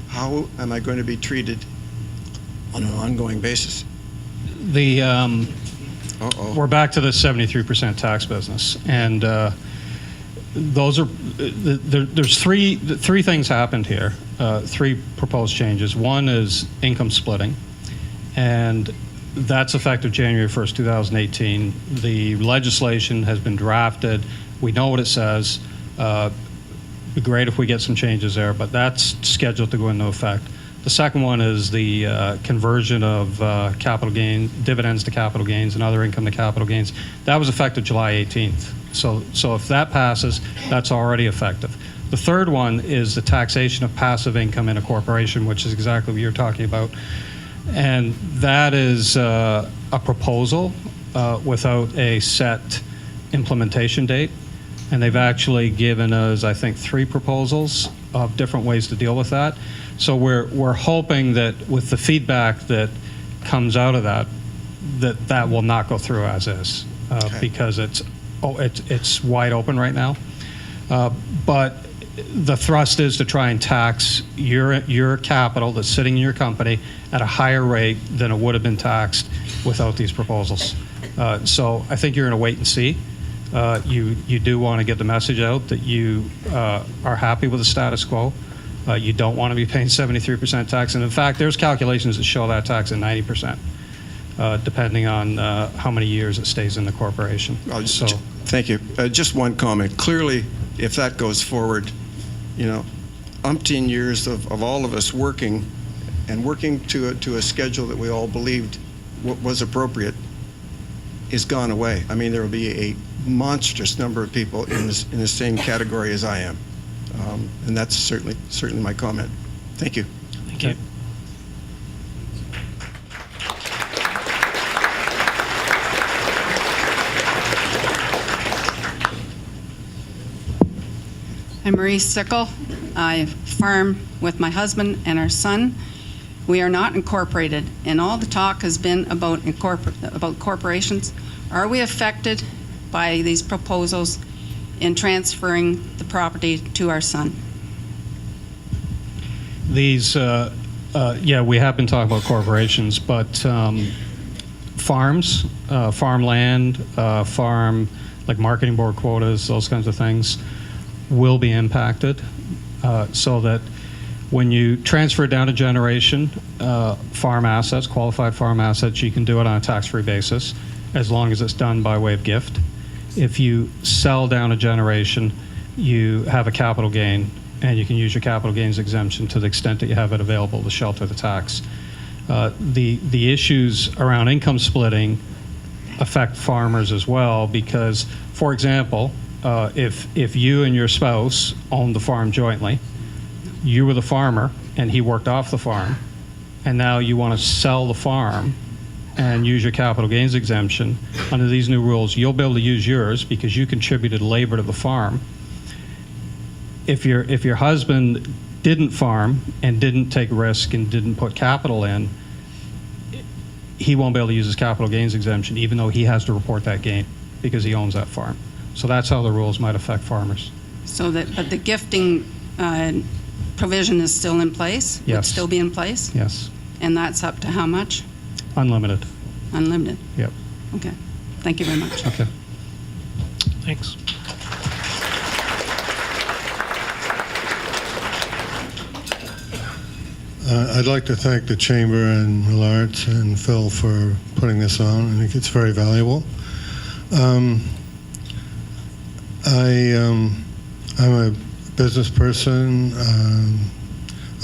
how am I going to be treated on an ongoing basis? We're back to the 73% tax business, and those are there's three things happened here. Three proposed changes. One is income splitting, and that's effective January 1st, 2018. The legislation has been drafted. We know what it says. It'd be great if we get some changes there, but that's scheduled to go into effect. The second one is the conversion of capital gain, dividends to capital gains and other income to capital gains. That was effective July 18th. So if that passes, that's already effective. The third one is the taxation of passive income in a corporation, which is exactly what you're talking about. And that is a proposal without a set implementation date. And they've actually given us, I think, 3 proposals of different ways to deal with that. So we're hoping that with the feedback that comes out of that, that will not go through as is, because it's wide open right now. But the thrust is to try and tax your capital that's sitting in your company at a higher rate than it would have been taxed without these proposals. So I think you're going to wait and see. You do want to get the message out that you are happy with the status quo. You don't want to be paying 73% tax. And in fact, there's calculations that show that tax at 90%, depending on how many years it stays in the corporation. Thank you. Just one comment. Clearly, if that goes forward, umpteen years of all of us working to a schedule that we all believed was appropriate is gone away. I mean, there will be a monstrous number of people in the same category as I am. And that's certainly my comment. Thank you. Thank you. I'm Marie Sickle. I farm with my husband and our son. We are not incorporated, and all the talk has been about corporations. Are we affected by these proposals in transferring the property to our son? These, yeah, we have been talking about corporations, but farms, farmland, like marketing board quotas, those kinds of things, will be impacted, so that when you transfer down a generation, farm assets, qualified farm assets, you can do it on a tax-free basis as long as it's done by way of gift. If you sell down a generation, you have a capital gain, and you can use your capital gains exemption to the extent that you have it available to shelter the tax. The issues around income splitting affect farmers as well, because, for example, if you and your spouse owned the farm jointly, you were the farmer and he worked off the farm, and now you want to sell the farm and use your capital gains exemption, under these new rules, you'll be able to use yours because you contributed labor to the farm. If your husband didn't farm and didn't take risk and didn't put capital in, he won't be able to use his capital gains exemption, even though he has to report that gain because he owns that farm. So that's how the rules might affect farmers. But the gifting provision is still in place? Yes. Would still be in place? Yes. And that's up to how much? Unlimited. Unlimited? Yep. Okay. Thank you very much. Okay. Thanks. I'd like to thank the Chamber and Millards and Phil for putting this on. I think it's very valuable. I'm a business person.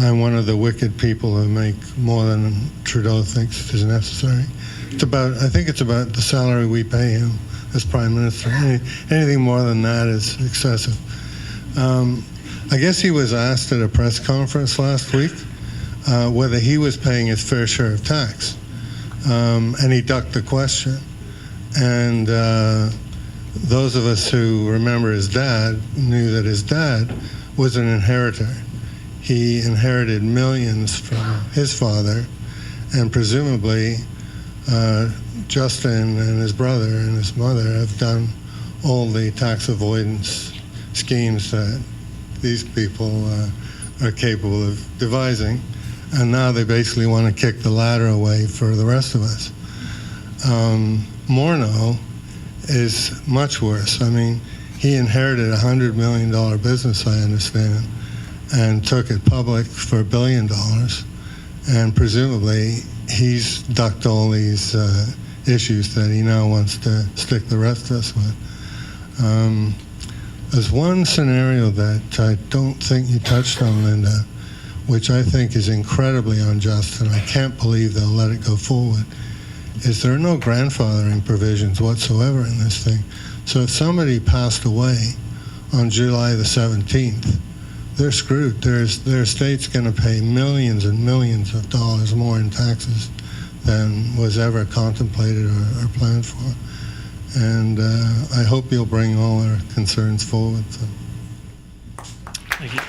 I'm one of the wicked people who make more than Trudeau thinks is necessary. I think it's about the salary we pay him as Prime Minister. Anything more than that is excessive. I guess he was asked at a press conference last week whether he was paying his fair share of tax, and he ducked the question. And those of us who remember his dad knew that his dad was an inheritor. He inherited millions from his father, and presumably Justin and his brother and his mother have done all the tax avoidance schemes that these people are capable of devising, and now they basically want to kick the ladder away for the rest of us. Morneau is much worse. I mean, he inherited a $100 million business, I understand, and took it public for $1 billion, and presumably he's ducked all these issues that he now wants to stick the rest of us with. There's one scenario that I don't think you touched on, Linda, which I think is incredibly unjust, and I can't believe they'll let it go forward, is there are no grandfathering provisions whatsoever in this thing. So if somebody passed away on July the 17th, they're screwed. Their estate's going to pay millions and millions of dollars more in taxes than was ever contemplated or planned for. And I hope you'll bring all our concerns forward. So. Thank you.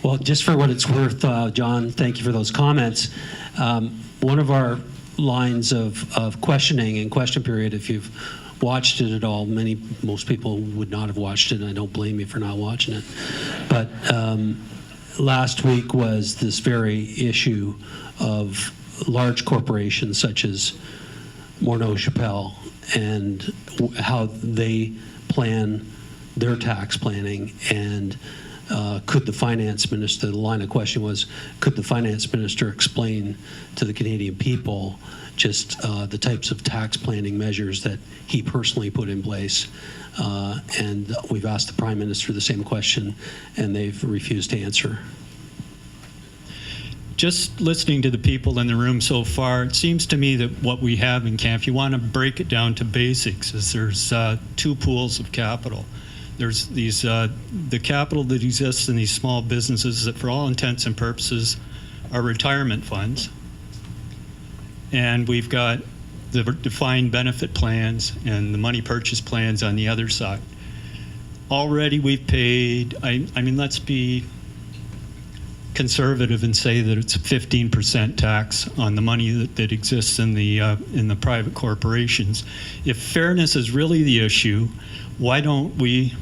Well, just for what it's worth, John, thank you for those comments. One of our lines of questioning and question period, if you've watched it at all, most people would not have watched it, and I don't blame you for not watching it. But last week was this very issue of large corporations such as Morneau Chappelle and how they plan their tax planning, and could the finance minister, the line of question was, could the finance minister explain to the Canadian people just the types of tax planning measures that he personally put in place? And we've asked the Prime Minister the same question, and they've refused to answer. Just listening to the people in the room so far, it seems to me that what we have in Canada, if you want to break it down to basics, is there's two pools of capital. There's these the capital that exists in these small businesses that, for all intents and purposes, are retirement funds, and we've got the defined benefit plans and the money purchase plans on the other side. Already, we've paid. I mean, let's be conservative and say that it's a 15% tax on the money that exists in the private corporations. If fairness is really the issue, why don't we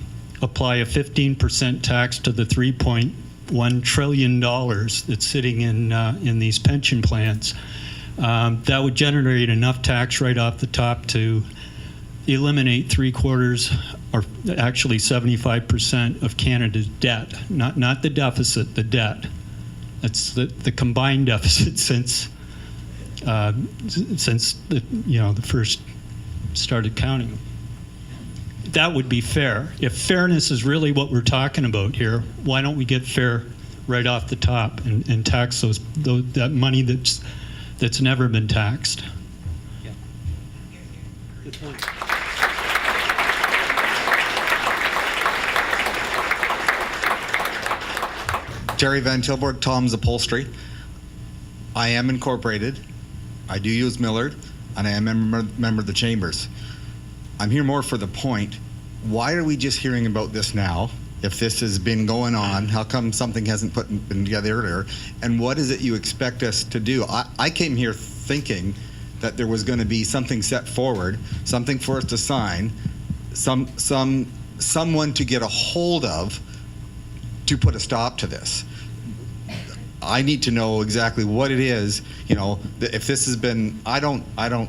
apply a 15% tax to the $3.1 trillion that's sitting in these pension plans? That would generate enough tax right off the top to eliminate 3/4, or actually 75% of Canada's debt. Not the deficit, the debt. That's the combined deficit since the first started counting. That would be fair. If fairness is really what we're talking about here, why don't we get fair right off the top and tax that money that's never been taxed? Yeah. Good point. Terry Van Tilburg, Tom's Upholstery. I am incorporated. I do use Millard, and I am a member of the Chambers. I'm here more for the point. Why are we just hearing about this now? If this has been going on, how come something hasn't been together earlier? And what is it you expect us to do? I came here thinking that there was going to be something set forward, something for us to sign, someone to get a hold of to put a stop to this. I need to know exactly what it is. You know, if this has been, I don't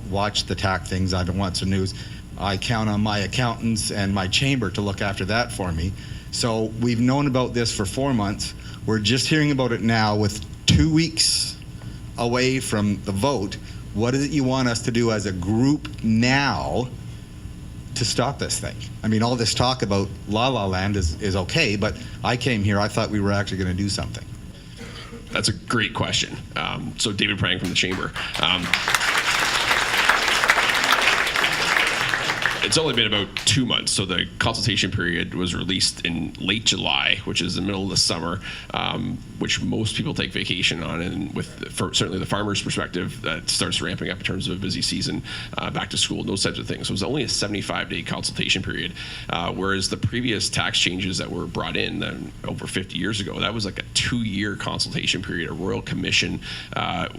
watch the tax things. I don't watch the news. I count on my accountants and my chamber to look after that for me. So we've known about this for 4 months. We're just hearing about it now with 2 weeks away from the vote. What is it you want us to do as a group now to stop this thing? I mean, all this talk about La La Land is okay, but I came here, I thought we were actually going to do something. That's a great question. So David Prang from the Chamber. It's only been about 2 months, so the consultation period was released in late July, which is the middle of the summer, which most people take vacation on, and certainly the farmers' perspective, that starts ramping up in terms of a busy season, back to school, those types of things. So it was only a 75-day consultation period, whereas the previous tax changes that were brought in over 50 years ago, that was like a 2-year consultation period, a royal commission,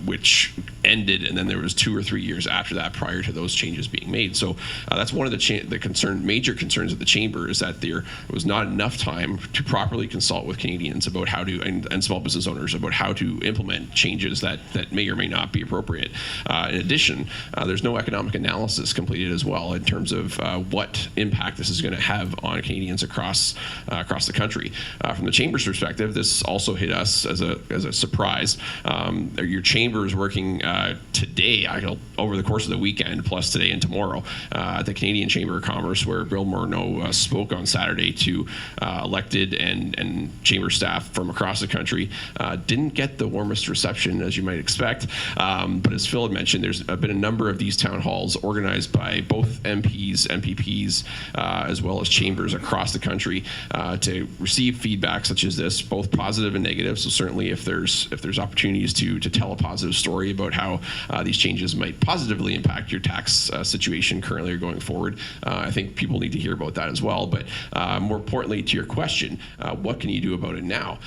which ended, and then there was 2 or 3 years after that prior to those changes being made. So that's one of the major concerns of the Chamber, is that there was not enough time to properly consult with Canadians about how to, and small business owners about how to implement changes that may or may not be appropriate. In addition, there's no economic analysis completed as well in terms of what impact this is going to have on Canadians across the country. From the Chamber's perspective, this also hit us as a surprise. Your Chamber is working today, over the course of the weekend, plus today and tomorrow, at the Canadian Canadian Chamber of Commerce, where Bill Morneau spoke on Saturday to elected and chamber staff from across the country. Didn't get the warmest reception, as you might expect, but as Phil had mentioned, there's been a number of these town halls organized by both MPs, MPPs, as well as chambers across the country to receive feedback such as this, both positive and negative. So certainly if there's opportunities to tell a positive story about how these changes might positively impact your tax situation currently or going forward, I think people need to hear about that as well. But more importantly, to your question, what can you do about it now?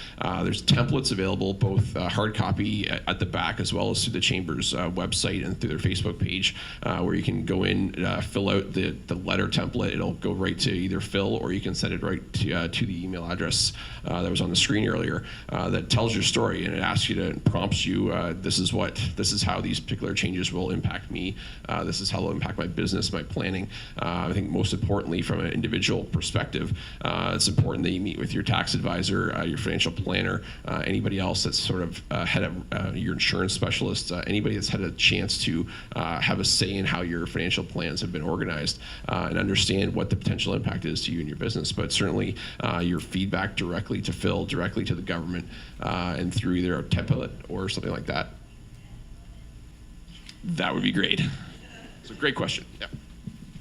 There's templates available, both hard copy at the back as well as through the Chamber's website and through their Facebook page, where you can go in, fill out the letter template. It'll go right to either Phil, or you can send it right to the email address that was on the screen earlier, that tells your story, and it asks you to, prompts you, this is how these particular changes will impact me. This is how they'll impact my business, my planning. I think most importantly, from an individual perspective, it's important that you meet with your tax advisor, your financial planner, anybody else that's sort of had your insurance specialist, anybody that's had a chance to have a say in how your financial plans have been organized, and understand what the potential impact is to you and your business. But certainly your feedback directly to Phil, directly to the government, and through either a template or something like that, that would be great. It's a great question. Yeah.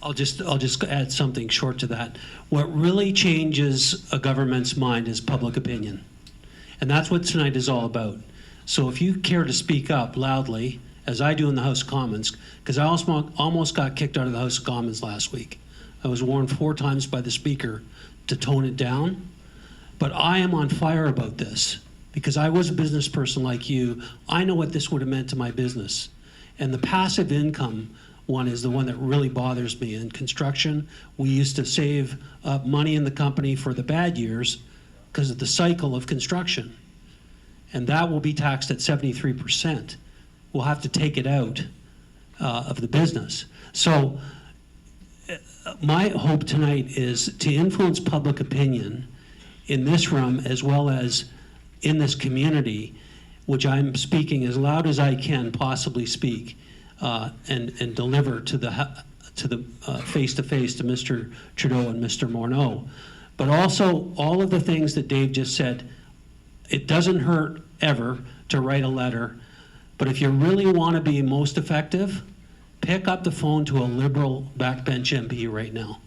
I'll just add something short to that. What really changes a government's mind is public opinion. And that's what tonight is all about. So if you care to speak up loudly, as I do in the House of Commons, because I almost got kicked out of the House of Commons last week. I was warned 4 times by the Speaker to tone it down. But I am on fire about this because I was a business person like you. I know what this would have meant to my business. And the passive income one is the one that really bothers me. In construction, we used to save up money in the company for the bad years because of the cycle of construction. And that will be taxed at 73%. We'll have to take it out of the business. So my hope tonight is to influence public opinion in this room as well as in this community, which I'm speaking as loud as I can possibly speak, and deliver to the face-to-face to Mr. Trudeau and Mr. Morneau. But also all of the things that Dave just said, it doesn't hurt ever to write a letter, but if you really want to be most effective, pick up the phone to a Liberal backbench MP right now.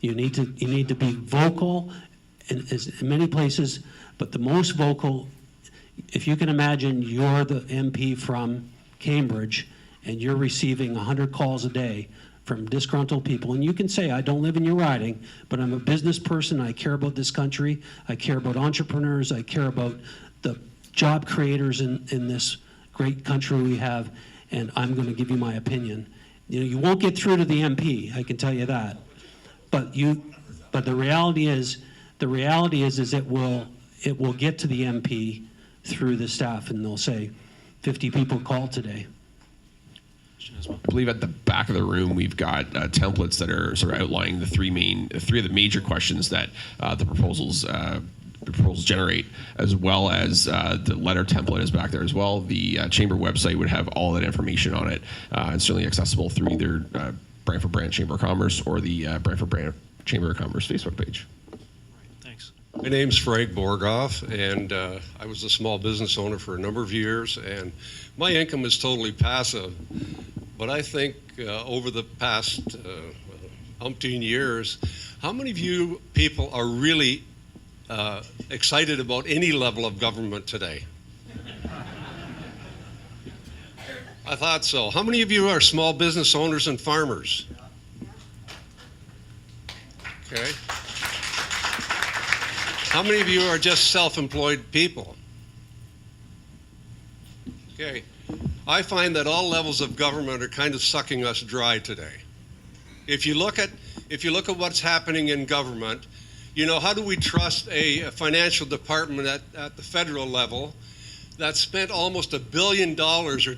You need to be vocal in many places, but the most vocal, if you can imagine you're the MP from Cambridge and you're receiving 100 calls a day from disgruntled people, and you can say, I don't live in your riding, but I'm a business person, I care about this country, I care about entrepreneurs, I care about the job creators in this great country we have, and I'm going to give you my opinion. You know, you won't get through to the MP, I can tell you that. But the reality is it will get to the MP through the staff, and they'll say 50 people called today. I believe at the back of the room we've got templates that are sort of outlining the three of the major questions that the proposals generate, as well as the letter template is back there as well. The Chamber website would have all that information on it, and certainly accessible through either Brantford Brant Chamber of Commerce or the Brantford Brant Chamber of Commerce Facebook page. Thanks. My name's Frank Borgoff, and I was a small business owner for a number of years, and my income is totally passive. But I think over the past umpteen years, how many of you people are really excited about any level of government today? I thought so. How many of you are small business owners and farmers? Okay. How many of you are just self-employed people? Okay. I find that all levels of government are kind of sucking us dry today. If you look at what's happening in government, you know, how do we trust a financial department at the federal level that spent almost $1 billion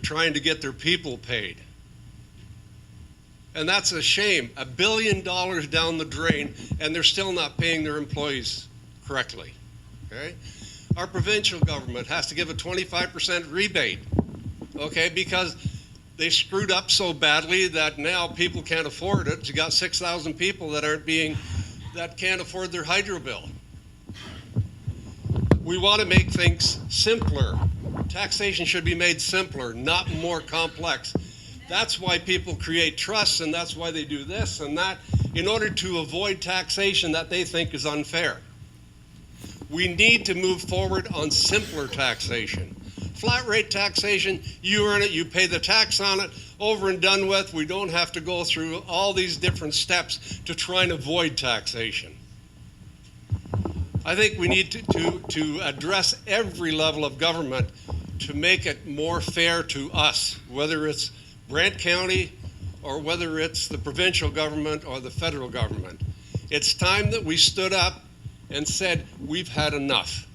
trying to get their people paid? And that's a shame. $1 billion down the drain, and they're still not paying their employees correctly. Okay? Our provincial government has to give a 25% rebate, okay, because they screwed up so badly that now people can't afford it. You got 6,000 people that can't afford their hydro bill. We want to make things simpler. Taxation should be made simpler, not more complex. That's why people create trusts, and that's why they do this and that, in order to avoid taxation that they think is unfair. We need to move forward on simpler taxation. Flat rate taxation, you earn it, you pay the tax on it, over and done with. We don't have to go through all these different steps to try and avoid taxation. I think we need to address every level of government to make it more fair to us, whether it's Brant County or whether it's the provincial government or the federal government. It's time that we stood up and said, we've had enough.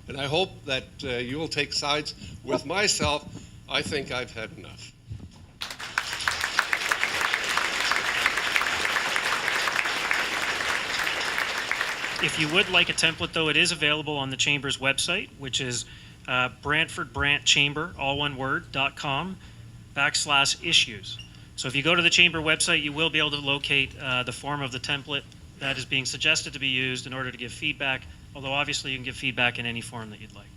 And I hope that you will take sides with myself. I think I've had enough. If you would like a template, though, it is available on the Chamber's website, which is BrantfordBrantChamber, all one word, .com/issues. So if you go to the Chamber website, you will be able to locate the form of the template that is being suggested to be used in order to give feedback, although obviously you can give feedback in any form that you'd like.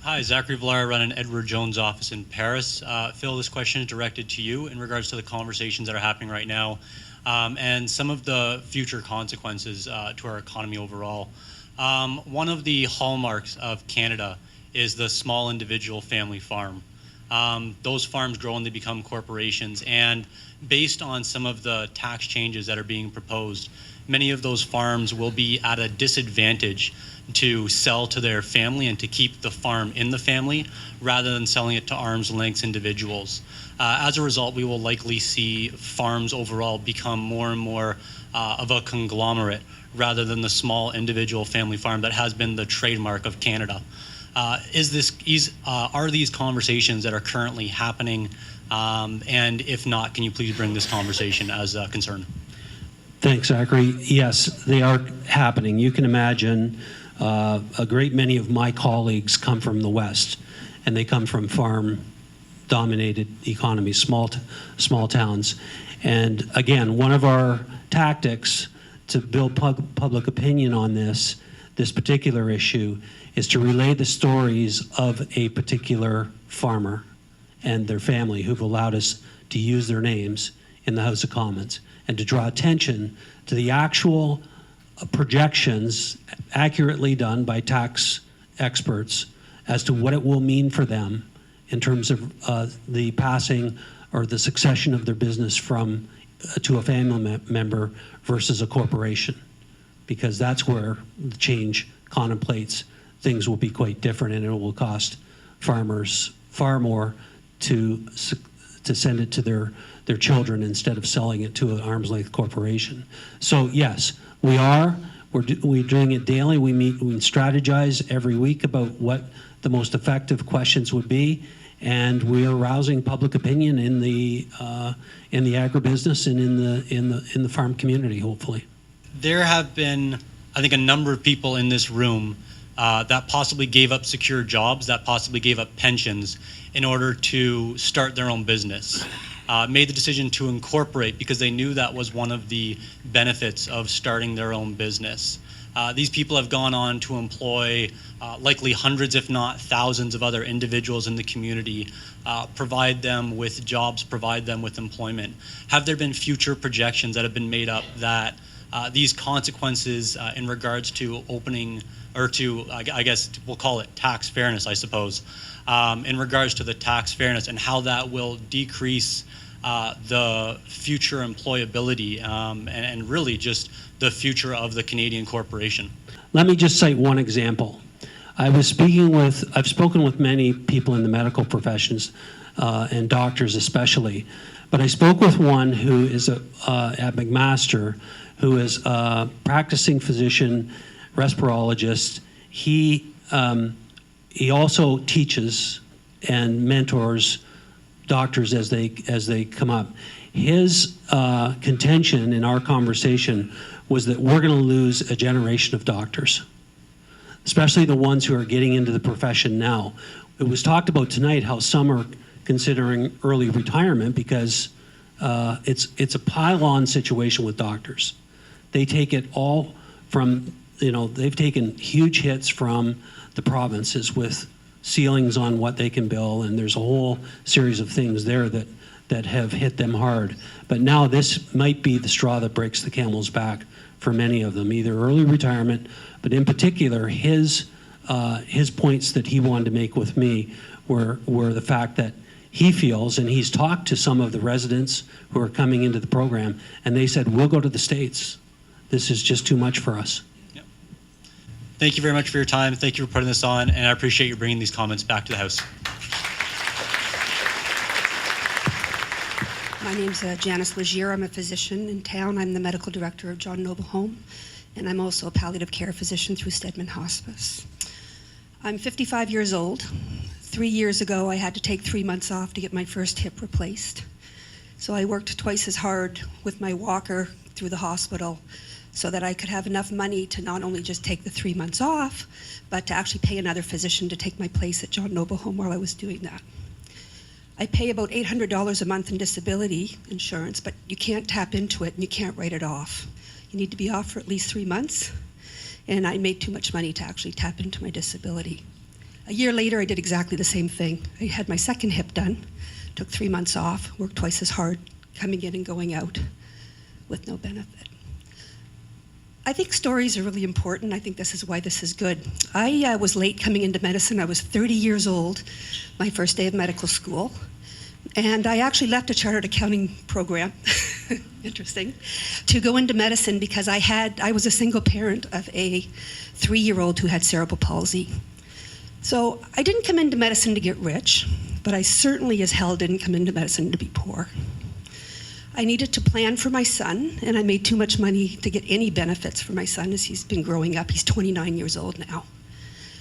Hi, Zachary Villar. I run an Edward Jones office in Paris. Phil, this question is directed to you in regards to the conversations that are happening right now and some of the future consequences to our economy overall. One of the hallmarks of Canada is the small individual family farm. Those farms grow and they become corporations, and based on some of the tax changes that are being proposed, many of those farms will be at a disadvantage to sell to their family and to keep the farm in the family rather than selling it to arm's length individuals. As a result, we will likely see farms overall become more and more of a conglomerate rather than the small individual family farm that has been the trademark of Canada. Are these conversations that are currently happening? And if not, can you please bring this conversation as a concern? Thanks, Zachary. Yes, they are happening. You can imagine a great many of my colleagues come from the West, and they come from farm-dominated economies, small towns. And again, one of our tactics to build public opinion on this particular issue is to relay the stories of a particular farmer and their family who've allowed us to use their names in the House of Commons, and to draw attention to the actual projections accurately done by tax experts as to what it will mean for them in terms of the passing or the succession of their business from to a family member versus a corporation, because that's where the change contemplates things will be quite different, and it will cost farmers far more to send it to their children instead of selling it to an arm's length corporation. So yes, we're doing it daily. We meet, we strategize every week about what the most effective questions would be, and we are rousing public opinion in the agribusiness and in the farm community, hopefully. There have been, I think, a number of people in this room that possibly gave up secure jobs, that possibly gave up pensions in order to start their own business. Made the decision to incorporate because they knew that was one of the benefits of starting their own business. These people have gone on to employ likely hundreds, if not thousands, of other individuals in the community, provide them with jobs, provide them with employment. Have there been future projections that have been made up that these consequences in regards to opening, or to, I guess we'll call it tax fairness, I suppose, in regards to the tax fairness and how that will decrease the future employability and really just the future of the Canadian corporation? Let me just cite one example. I've spoken with many people in the medical professions and doctors especially, but I spoke with one who is at McMaster, who is a practicing physician, respirologist. He also teaches and mentors doctors as they come up. His contention in our conversation was that we're going to lose a generation of doctors, especially the ones who are getting into the profession now. It was talked about tonight how some are considering early retirement because it's a pile-on situation with doctors. They take it all from, they've taken huge hits from the provinces with ceilings on what they can bill, and there's a whole series of things there that have hit them hard. But now this might be the straw that breaks the camel's back for many of them, either early retirement, but in particular, his points that he wanted to make with me were the fact that he feels, and he's talked to some of the residents who are coming into the program, and they said, we'll go to the States. This is just too much for us. Yep. Thank you very much for your time. Thank you for putting this on, and I appreciate you bringing these comments back to the House. My name's Janice Legier. I'm a physician in town. I'm the medical director of John Noble Home, and I'm also a palliative care physician through Stedman Hospice. I'm 55 years old. 3 years ago, I had to take 3 months off to get my first hip replaced. So I worked twice as hard with my walker through the hospital so that I could have enough money to not only just take the 3 months off, but to actually pay another physician to take my place at John Noble Home while I was doing that. I pay about $800 a month in disability insurance, but you can't tap into it and you can't write it off. You need to be off for at least 3 months, and I made too much money to actually tap into my disability. A year later, I did exactly the same thing. I had my second hip done, took 3 months off, worked twice as hard, coming in and going out with no benefit. I think stories are really important. I think this is why this is good. I was late coming into medicine. I was 30 years old, my first day of medical school. And I actually left a chartered accounting program, interesting, to go into medicine because I was a single parent of a 3-year-old who had cerebral palsy. So I didn't come into medicine to get rich, but I certainly as hell didn't come into medicine to be poor. I needed to plan for my son, and I made too much money to get any benefits for my son as he's been growing up. He's 29 years old now.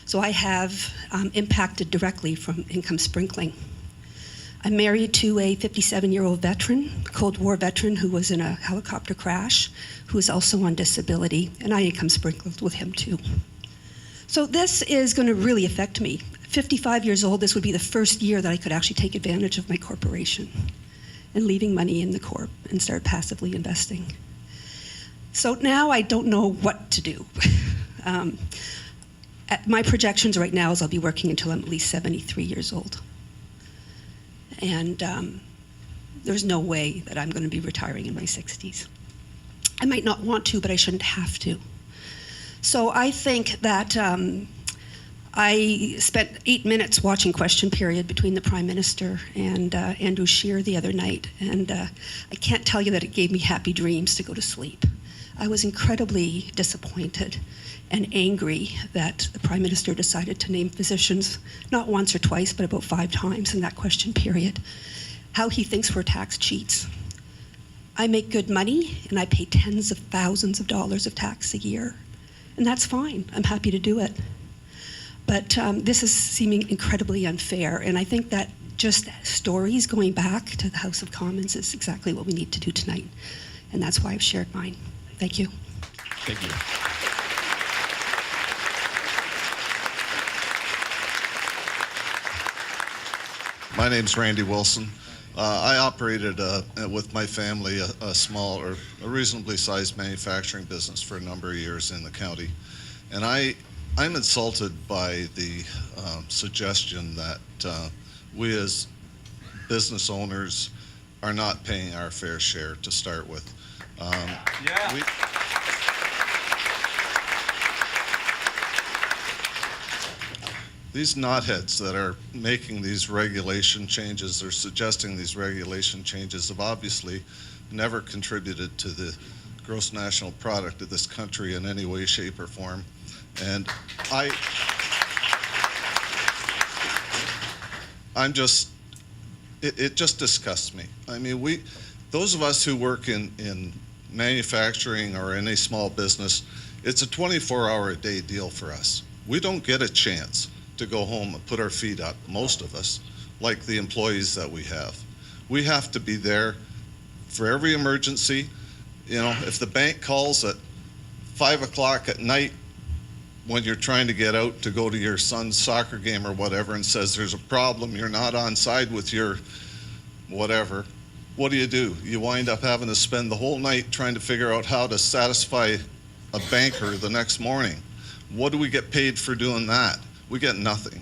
So I have impacted directly from income sprinkling. I'm married to a 57-year-old veteran, Cold War veteran who was in a helicopter crash, who is also on disability, and I income sprinkled with him too. So this is going to really affect me. 55 years old, this would be the first year that I could actually take advantage of my corporation and leaving money in the corp and start passively investing. So now I don't know what to do. My projections right now is I'll be working until I'm at least 73 years old. And there's no way that I'm going to be retiring in my 60s. I might not want to, but I shouldn't have to. So I think that I spent 8 minutes watching Question Period between the Prime Minister and Andrew Scheer the other night, and I can't tell you that it gave me happy dreams to go to sleep. I was incredibly disappointed and angry that the Prime Minister decided to name physicians not once or twice, but about 5 times in that Question Period, how he thinks we're tax cheats. I make good money, and I pay tens of thousands of dollars of tax a year. And that's fine. I'm happy to do it. But this is seeming incredibly unfair, and I think that just stories going back to the House of Commons is exactly what we need to do tonight, and that's why I've shared mine. Thank you. Thank you. My name's Randy Wilson. I operated with my family a small or a reasonably sized manufacturing business for a number of years in the county. And I'm insulted by the suggestion that we as business owners are not paying our fair share to start with. These knotheads that are making these regulation changes or suggesting these regulation changes have obviously never contributed to the gross national product of this country in any way, shape, or form. And it just disgusts me. I mean, those of us who work in manufacturing or any small business, it's a 24-hour-a-day deal for us. We don't get a chance to go home and put our feet up, most of us, like the employees that we have. We have to be there for every emergency. You know, if the bank calls at 5 o'clock at night when you're trying to get out to go to your son's soccer game or whatever and says there's a problem, you're not on side with your whatever, what do? You wind up having to spend the whole night trying to figure out how to satisfy a banker the next morning. What do we get paid for doing that? We get nothing.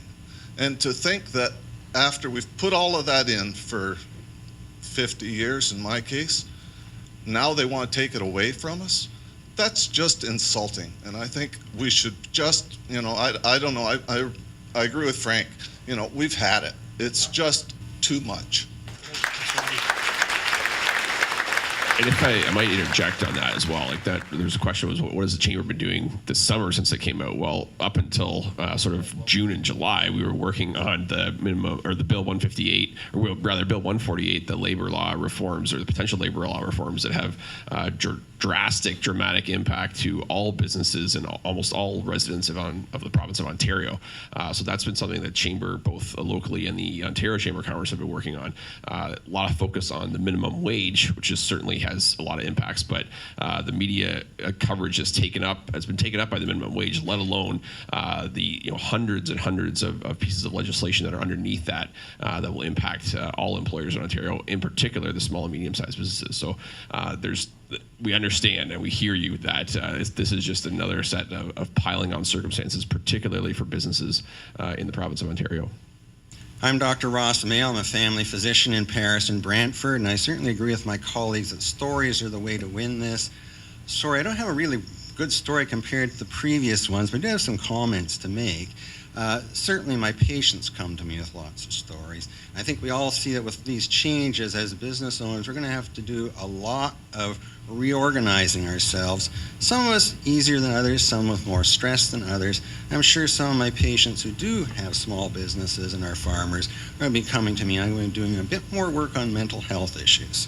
And to think that after we've put all of that in for 50 years in my case, now they want to take it away from us, that's just insulting. And I think we should just, I don't know, I agree with Frank. We've had it. It's just too much. And if I might interject on that as well, like that, there's a question was, what has the chamber been doing this summer since it came out? Well, up until sort of June and July, we were working on the minimum, or the Bill 158, or rather Bill 148, the labor law reforms, or the potential labor law reforms that have dramatic impact to all businesses and almost all residents of the province of Ontario. So that's been something that Chamber, both locally and the Ontario Chamber of Commerce, have been working on. A lot of focus on the minimum wage, which is certainly has a lot of impacts, but the media coverage has been taken up by the minimum wage, let alone the hundreds and hundreds of pieces of legislation that are underneath that that will impact all employers in Ontario, in particular the small and medium-sized businesses. So we understand and we hear you that this is just another set of piling on circumstances, particularly for businesses in the province of Ontario. I'm Dr. Ross Mail. I'm a family physician in Paris and Brantford, and I certainly agree with my colleagues that stories are the way to win this. Sorry, I don't have a really good story compared to the previous ones, but I do have some comments to make. Certainly my patients come to me with lots of stories. I think we all see that with these changes as business owners, we're going to have to do a lot of reorganizing ourselves. Some of us easier than others, some with more stress than others. I'm sure some of my patients who do have small businesses and are farmers are going to be coming to me. I'm going to be doing a bit more work on mental health issues.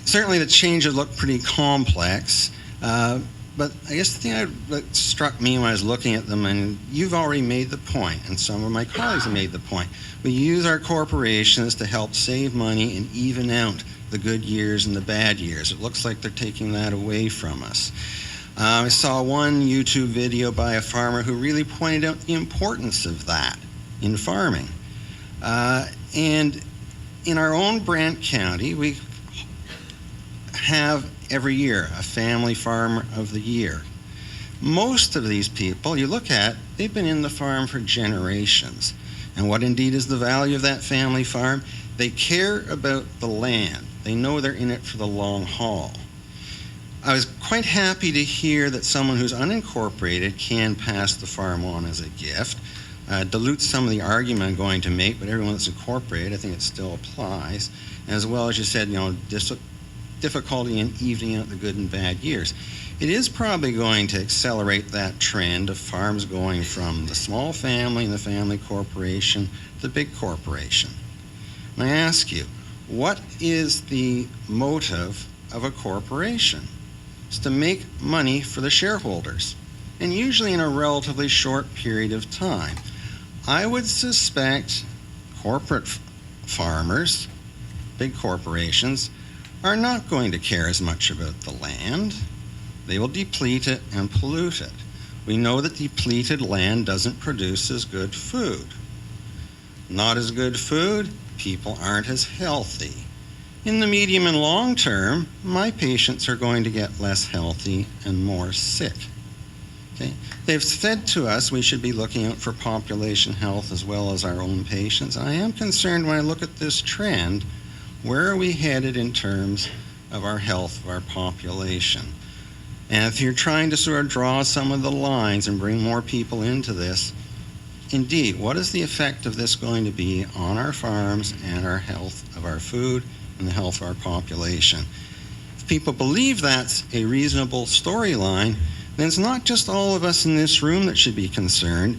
Certainly the changes look pretty complex. But I guess the thing that struck me when I was looking at them, and you've already made the point, and some of my colleagues have made the point, we use our corporations to help save money and even out the good years and the bad years. It looks like they're taking that away from us. I saw one YouTube video by a farmer who really pointed out the importance of that in farming. And in our own Brant County, we have every year a family farmer of the year. Most of these people you look at, they've been in the farm for generations. And what indeed is the value of that family farm? They care about the land. They know they're in it for the long haul. I was quite happy to hear that someone who's unincorporated can pass the farm on as a gift. Dilutes some of the argument I'm going to make, but everyone that's incorporated, I think it still applies. As well as you said, difficulty in evening out the good and bad years. It is probably going to accelerate that trend of farms going from the small family and the family corporation to the big corporation. And I ask you, what is the motive of a corporation? It's to make money for the shareholders, and usually in a relatively short period of time. I would suspect corporate farmers, big corporations, are not going to care as much about the land. They will deplete it and pollute it. We know that depleted land doesn't produce as good food. Not as good food, people aren't as healthy. In the medium and long term, my patients are going to get less healthy and more sick. Okay? They've said to us we should be looking out for population health as well as our own patients. And I am concerned when I look at this trend, where are we headed in terms of our health of our population? And if you're trying to sort of draw some of the lines and bring more people into this, indeed, what is the effect of this going to be on our farms and our health of our food and the health of our population? If people believe that's a reasonable storyline, then it's not just all of us in this room that should be concerned.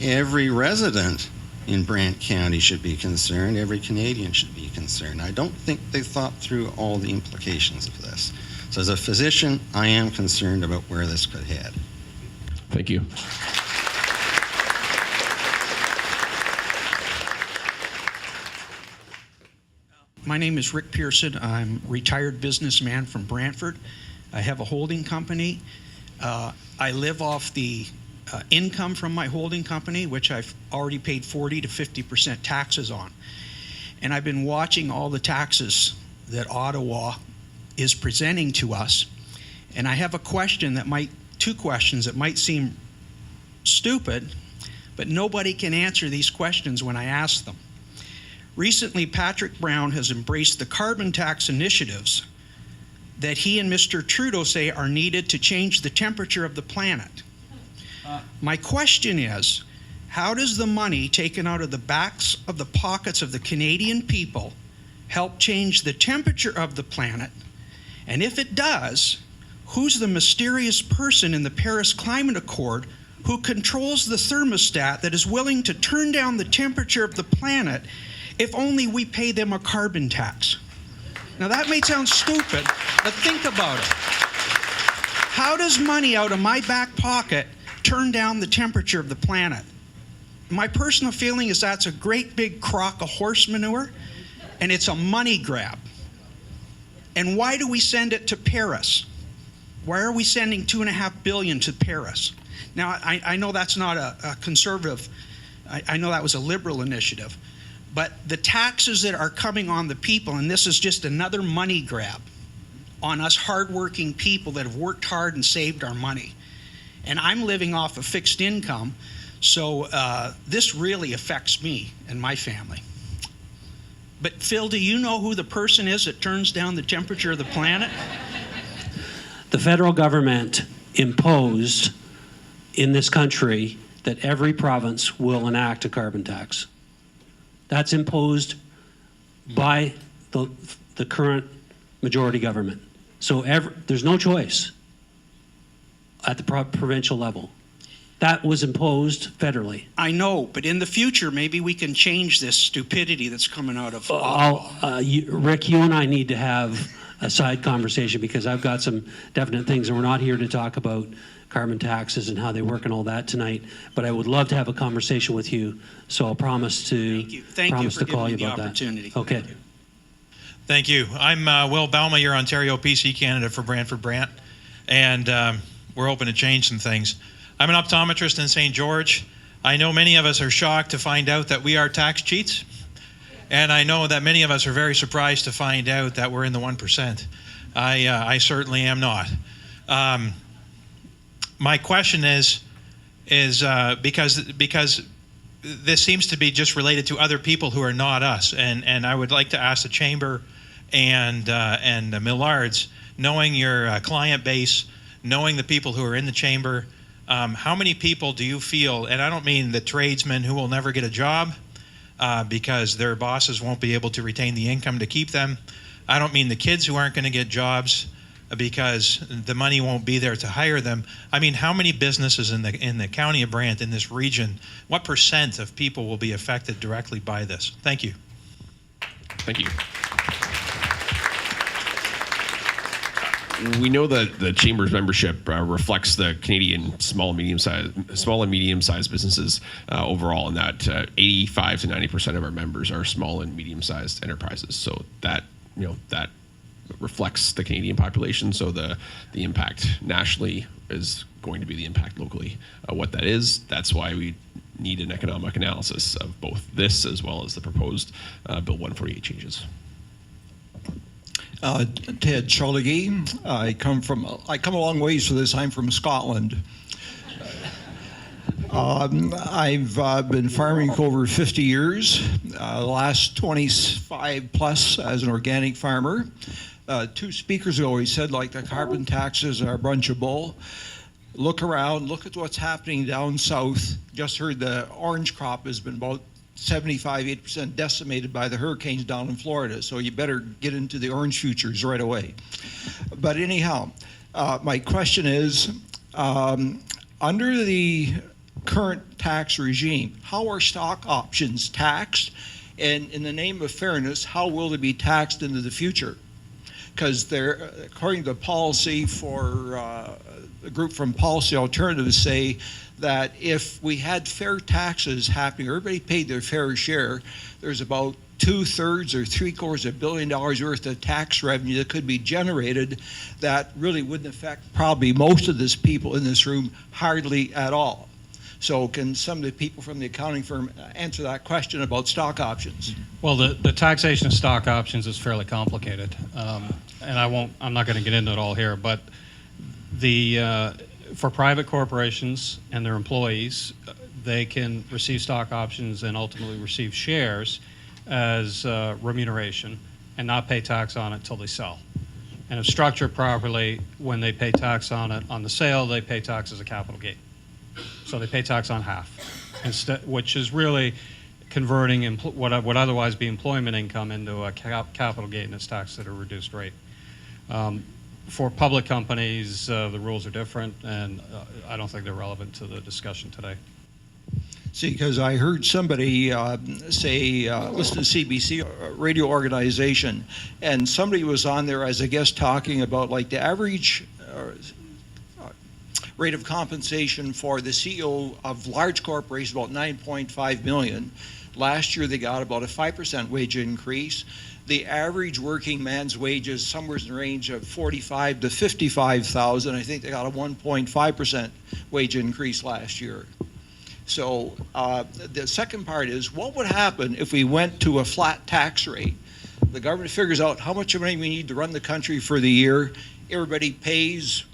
Every resident in Brant County should be concerned. Every Canadian should be concerned. I don't think they thought through all the implications of this. So as a physician, I am concerned about where this could head. Thank you. My name is Rick Pearson. I'm a retired businessman from Brantford. I have a holding company. I live off the income from my holding company, which I've already paid 40 to 50% taxes on. And I've been watching all the taxes that Ottawa is presenting to us. And I have two questions that might seem stupid, but nobody can answer these questions when I ask them. Recently, Patrick Brown has embraced the carbon tax initiatives that he and Mr. Trudeau say are needed to change the temperature of the planet. My question is, how does the money taken out of the backs of the pockets of the Canadian people help change the temperature of the planet? And if it does, who's the mysterious person in the Paris Climate Accord who controls the thermostat that is willing to turn down the temperature of the planet if only we pay them a carbon tax? Now that may sound stupid, but think about it. How does money out of my back pocket turn down the temperature of the planet? My personal feeling is that's a great big crock of horse manure, and it's a money grab. And why do we send it to Paris? Why are we sending $2.5 billion to Paris? Now, I know that's not a conservative, I know that was a liberal initiative, but the taxes that are coming on the people, and this is just another money grab on us hardworking people that have worked hard and saved our money. And I'm living off a fixed income, so this really affects me and my family. But Phil, do you know who the person is that turns down the temperature of the planet? The federal government imposed in this country that every province will enact a carbon tax. That's imposed by the current majority government. So there's no choice at the provincial level. That was imposed federally. I know, but in the future, maybe we can change this stupidity that's coming out of Ottawa. Rick, you and I need to have a side conversation because I've got some definite things, and we're not here to talk about carbon taxes and how they work and all that tonight, but I would love to have a conversation with you, so I'll promise to Thank you for call you giving me about the that. opportunity. Okay. Thank you. I'm Will Baume, your Ontario PC candidate for Brantford Brant, and we're hoping to change some things. I'm an optometrist in St. George. I know many of us are shocked to find out that we are tax cheats, and I know that many of us are very surprised to find out that we're in the 1%. I certainly am not. My question is because this seems to be just related to other people who are not us, and I would like to ask the Chamber and Millards, knowing your client base, knowing the people who are in the Chamber, how many people do you feel, and I don't mean the tradesmen who will never get a job because their bosses won't be able to retain the income to keep them. I don't mean the kids who aren't going to get jobs because the money won't be there to hire them. I mean, how many businesses in the county of Brant, in this region, what % of people will be affected directly by this? Thank you. Thank you. We know that the Chamber's membership reflects the Canadian small and medium-sized businesses overall, and that 85 to 90% of our members are small and medium-sized enterprises. So that that reflects the Canadian population. So the impact nationally is going to be the impact locally. What that is, that's why we need an economic analysis of both this as well as the proposed Bill 148 changes. Ted Cholegui. I come a long ways for this. I'm from Scotland. I've been farming for over 50 years, the last 25 plus as an organic farmer. 2 speakers ago, he said, like, the carbon taxes are a bunch of bull. Look around, look at what's happening down south. Just heard the orange crop has been about 75-80% decimated by the hurricanes down in Florida, so you better get into the orange futures right away. But anyhow, my question is, under the current tax regime, how are stock options taxed? And in the name of fairness, how will they be taxed into the future? Because they're, according to the policy for a group from Policy Alternatives, say that if we had fair taxes happening, everybody paid their fair share, there's about 2/3 or 3/4 of $1 billion worth of tax revenue that could be generated that really wouldn't affect probably most of this people in this room hardly at all. So can some of the people from the accounting firm answer that question about stock options? Well, the taxation of stock options is fairly complicated, and I'm not going to get into it all here. But for private corporations and their employees, they can receive stock options and ultimately receive shares as remuneration and not pay tax on it until they sell. And if structured properly, when they pay tax on it on the sale, they pay tax as a capital gain. So they pay tax on half, which is really converting what would otherwise be employment income into a capital gain that's taxed at a reduced rate. For public companies, the rules are different, and I don't think they're relevant to the discussion today. See, because I heard somebody say, listen to CBC radio organization, and somebody was on there as a guest talking about like the average rate of compensation for the CEO of large corporations, about $9.5 million. Last year they got about a 5% wage increase. The average working man's wages somewhere in the range of $45,000 to $55,000. I think they got a 1.5% wage increase last year. So the second part is, what would happen if we went to a flat tax rate? The government figures out how much money we need to run the country for the year. Everybody pays,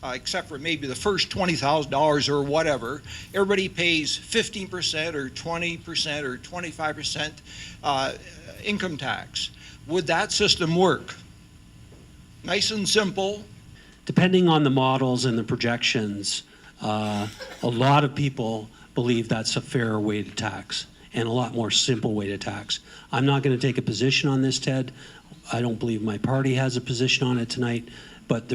except for maybe the first $20,000 or whatever, everybody pays 15% or 20% or 25% income tax. Would that system work? Nice and simple. Depending on the models and the projections, a lot of people believe that's a fairer way to tax and a lot more simple way to tax. I'm not going to take a position on this, Ted. I don't believe my party has a position on it tonight, but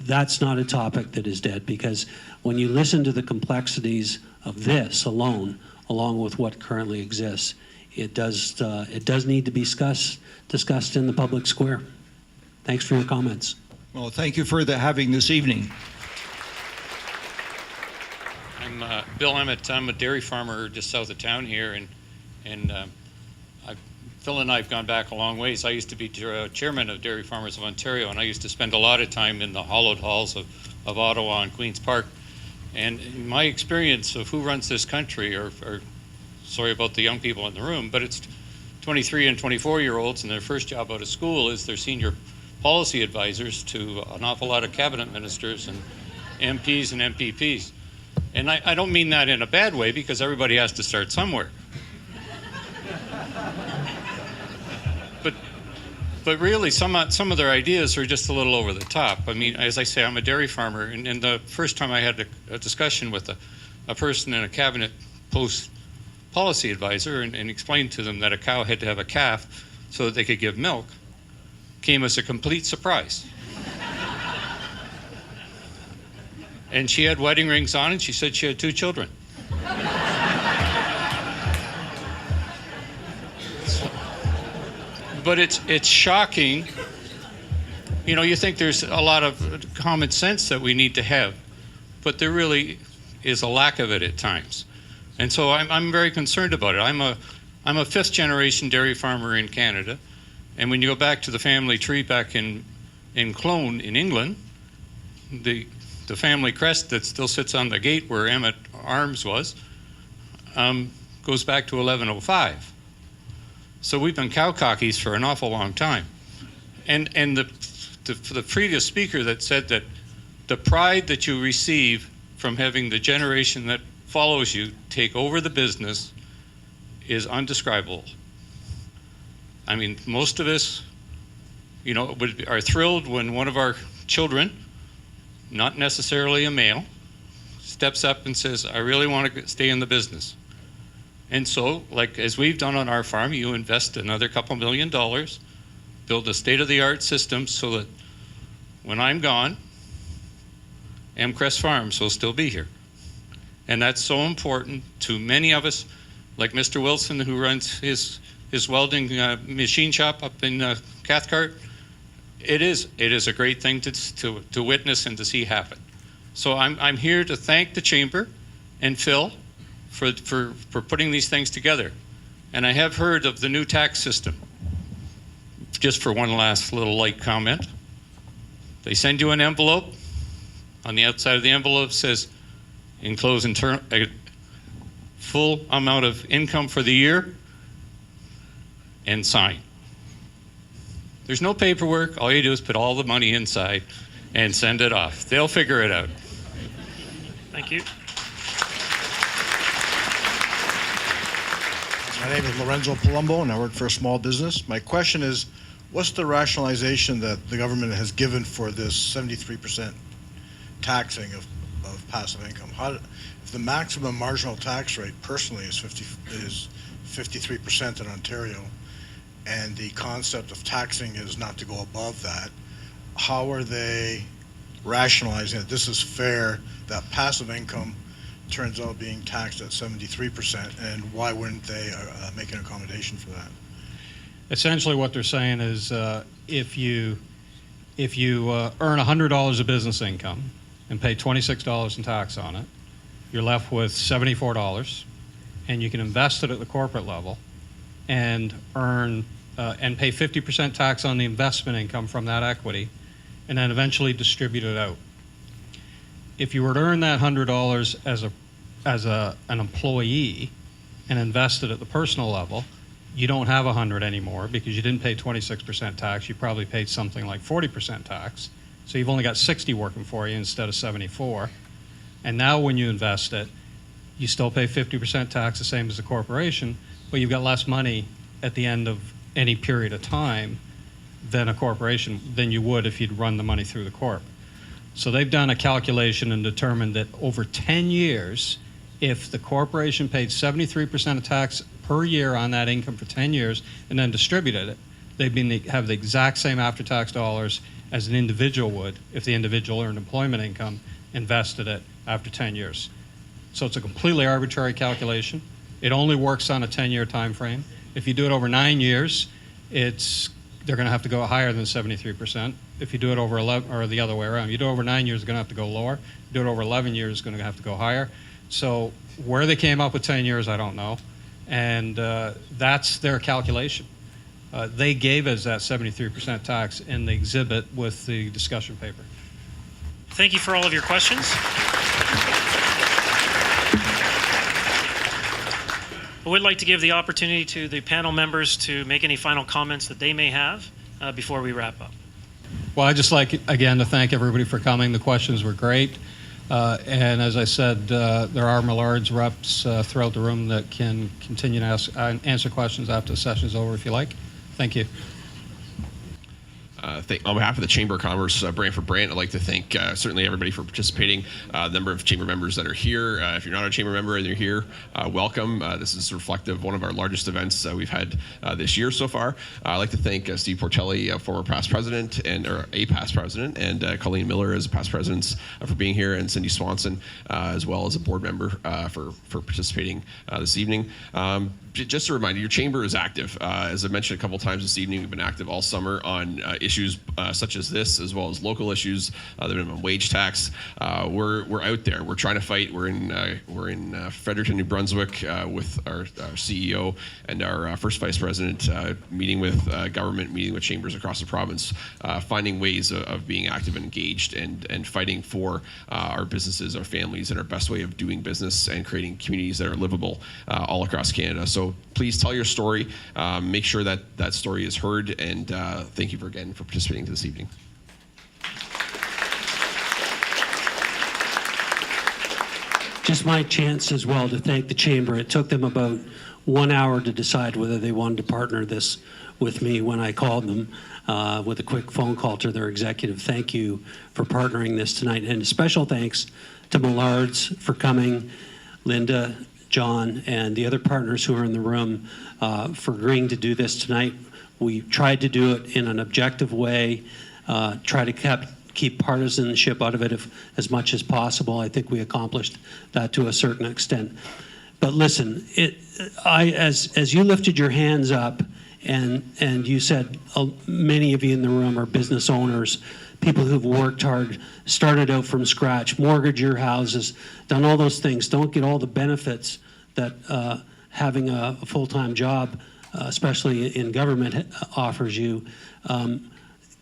that's not a topic that is dead, because when you listen to the complexities of this alone, along with what currently exists, it does need to be discussed in the public square. Thanks for your comments. Well, thank you for having this evening. I'm Bill Emmett. I'm a dairy farmer just south of town here, and Phil and I have gone back a long ways. I used to be chairman of Dairy Farmers of Ontario, and I used to spend a lot of time in the hollowed halls of Ottawa and Queen's Park. And in my experience of who runs this country, or sorry about the young people in the room, but it's 23 and 24-year-olds, and their first job out of school is their senior policy advisors to an awful lot of cabinet ministers and MPs and MPPs. And I don't mean that in a bad way, because everybody has to start somewhere. But really, some of their ideas are just a little over the top. I mean, as I say, I'm a dairy farmer, and the first time I had a discussion with a person in a cabinet post policy advisor and explained to them that a cow had to have a calf so that they could give milk, came as a complete surprise. And she had wedding rings on, and she said she had 2 children. But it's shocking. You know, you think there's a lot of common sense that we need to have, but there really is a lack of it at times. And so I'm very concerned about it. I'm a 5th generation dairy farmer in Canada, and when you go back to the family tree back in Clone in England, the family crest that still sits on the gate where Emmett Arms was goes back to 1105. So we've been cow cockies for an awful long time. And the previous speaker that said that the pride that you receive from having the generation that follows you take over the business is undescribable. I mean, most of us, you know, are thrilled when one of our children, not necessarily a male, steps up and says, I really want to stay in the business. And so, like as we've done on our farm, you invest another couple $1 million, build a state-of-the-art system so that when I'm gone, Amcrest Farms will still be here. And that's so important to many of us, like Mr. Wilson, who runs his welding machine shop up in Cathcart. It is a great thing to witness and to see happen. So I'm here to thank the Chamber and Phil for putting these things together. And I have heard of the new tax system. Just for one last little light comment, they send you an envelope. On the outside of the envelope says, enclose full amount of income for the year, and sign. There's no paperwork. All you do is put all the money inside and send it off. They'll figure it out. Thank you. My name is Lorenzo Palumbo, and I work for a small business. My question is, what's the rationalization that the government has given for this 73% taxing of passive income? If the maximum marginal tax rate personally is 53% in Ontario, and the concept of taxing is not to go above that, how are they rationalizing that this is fair, that passive income turns out being taxed at 73%, and why wouldn't they make an accommodation for that? Essentially what they're saying is if you earn $100 of business income and pay $26 in tax on it, you're left with $74, and you can invest it at the corporate level and earn and pay 50% tax on the investment income from that equity, and then eventually distribute it out. If you were to earn that $100 as an employee and invest it at the personal level, you don't have 100 anymore because you didn't pay 26% tax. You probably paid something like 40% tax. So you've only got 60 working for you instead of 74. And now when you invest it, you still pay 50% tax, the same as a corporation, but you've got less money at the end of any period of time than a corporation, than you would if you'd run the money through the corp. So they've done a calculation and determined that over 10 years, if the corporation paid 73% of tax per year on that income for 10 years and then distributed it, they'd have the exact same after-tax dollars as an individual would if the individual earned employment income, invested it after 10 years. So it's a completely arbitrary calculation. It only works on a 10-year time frame. If you do it over 9 years, they're going to have to go higher than 73%. If you do it over 11, or the other way around, you do it over 9 years, it's going to have to go lower. You do it over 11 years, it's going to have to go higher. So where they came up with 10 years, I don't know. And that's their calculation. They gave us that 73% tax in the exhibit with the discussion paper. Thank you for all of your questions. I would like to give the opportunity to the panel members to make any final comments that they may have before we wrap up. Well, I'd just like, again, to thank everybody for coming. The questions were great. And as I said, there are Millards reps throughout the room that can continue to answer questions after the session is over if you like. Thank you. On behalf of the Chamber of Commerce, Brantford Brant, I'd like to thank certainly everybody for participating, the number of Chamber members that are here. If you're not a Chamber member and you're here, welcome. This is reflective of one of our largest events we've had this year so far. I'd like to thank Steve Portelli, former past president, or a past president, and Colleen Miller as past presidents for being here, and Cindy Swanson as well as a board member for participating this evening. Just a reminder, your chamber is active. As I mentioned a couple times this evening, we've been active all summer on issues such as this, as well as local issues, the minimum wage tax. We're out there. We're trying to fight. We're in Fredericton, New Brunswick, with our CEO and our first vice president, meeting with government, meeting with chambers across the province, finding ways of being active and engaged, and fighting for our businesses, our families, and our best way of doing business, and creating communities that are livable all across Canada. So please tell your story. Make sure that that story is heard, and thank you again for participating this evening. Just my chance as well to thank the Chamber. It took them about 1 hour to decide whether they wanted to partner this with me when I called them with a quick phone call to their executive. Thank you for partnering this tonight. And a special thanks to Millards for coming, Linda, John, and the other partners who are in the room for agreeing to do this tonight. We tried to do it in an objective way, try to keep partisanship out of it as much as possible. I think we accomplished that to a certain extent. But listen, as you lifted your hands up and you said many of you in the room are business owners, people who've worked hard, started out from scratch, mortgaged your houses, done all those things, don't get all the benefits that having a full-time job, especially in government, offers you.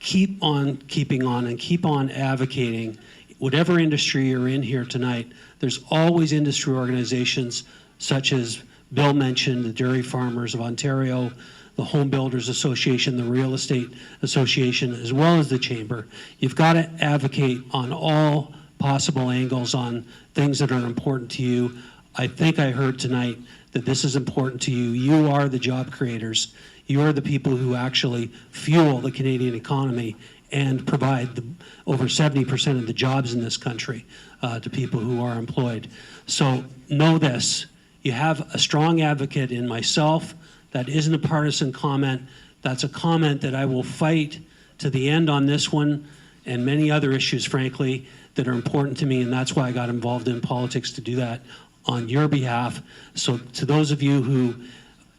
Keep on keeping on and keep on advocating. Whatever industry you're in here tonight, there's always industry organizations such as Bill mentioned, the Dairy Farmers of Ontario, the Home Builders Association, the Real Estate Association, as well as the Chamber. You've got to advocate on all possible angles on things that are important to you. I think I heard tonight that this is important to you. You are the job creators. You are the people who actually fuel the Canadian economy and provide over 70% of the jobs in this country to people who are employed. So know this, you have a strong advocate in myself. That isn't a partisan comment. That's a comment that I will fight to the end on this one and many other issues, frankly, that are important to me, and that's why I got involved in politics, to do that on your behalf. So to those of you who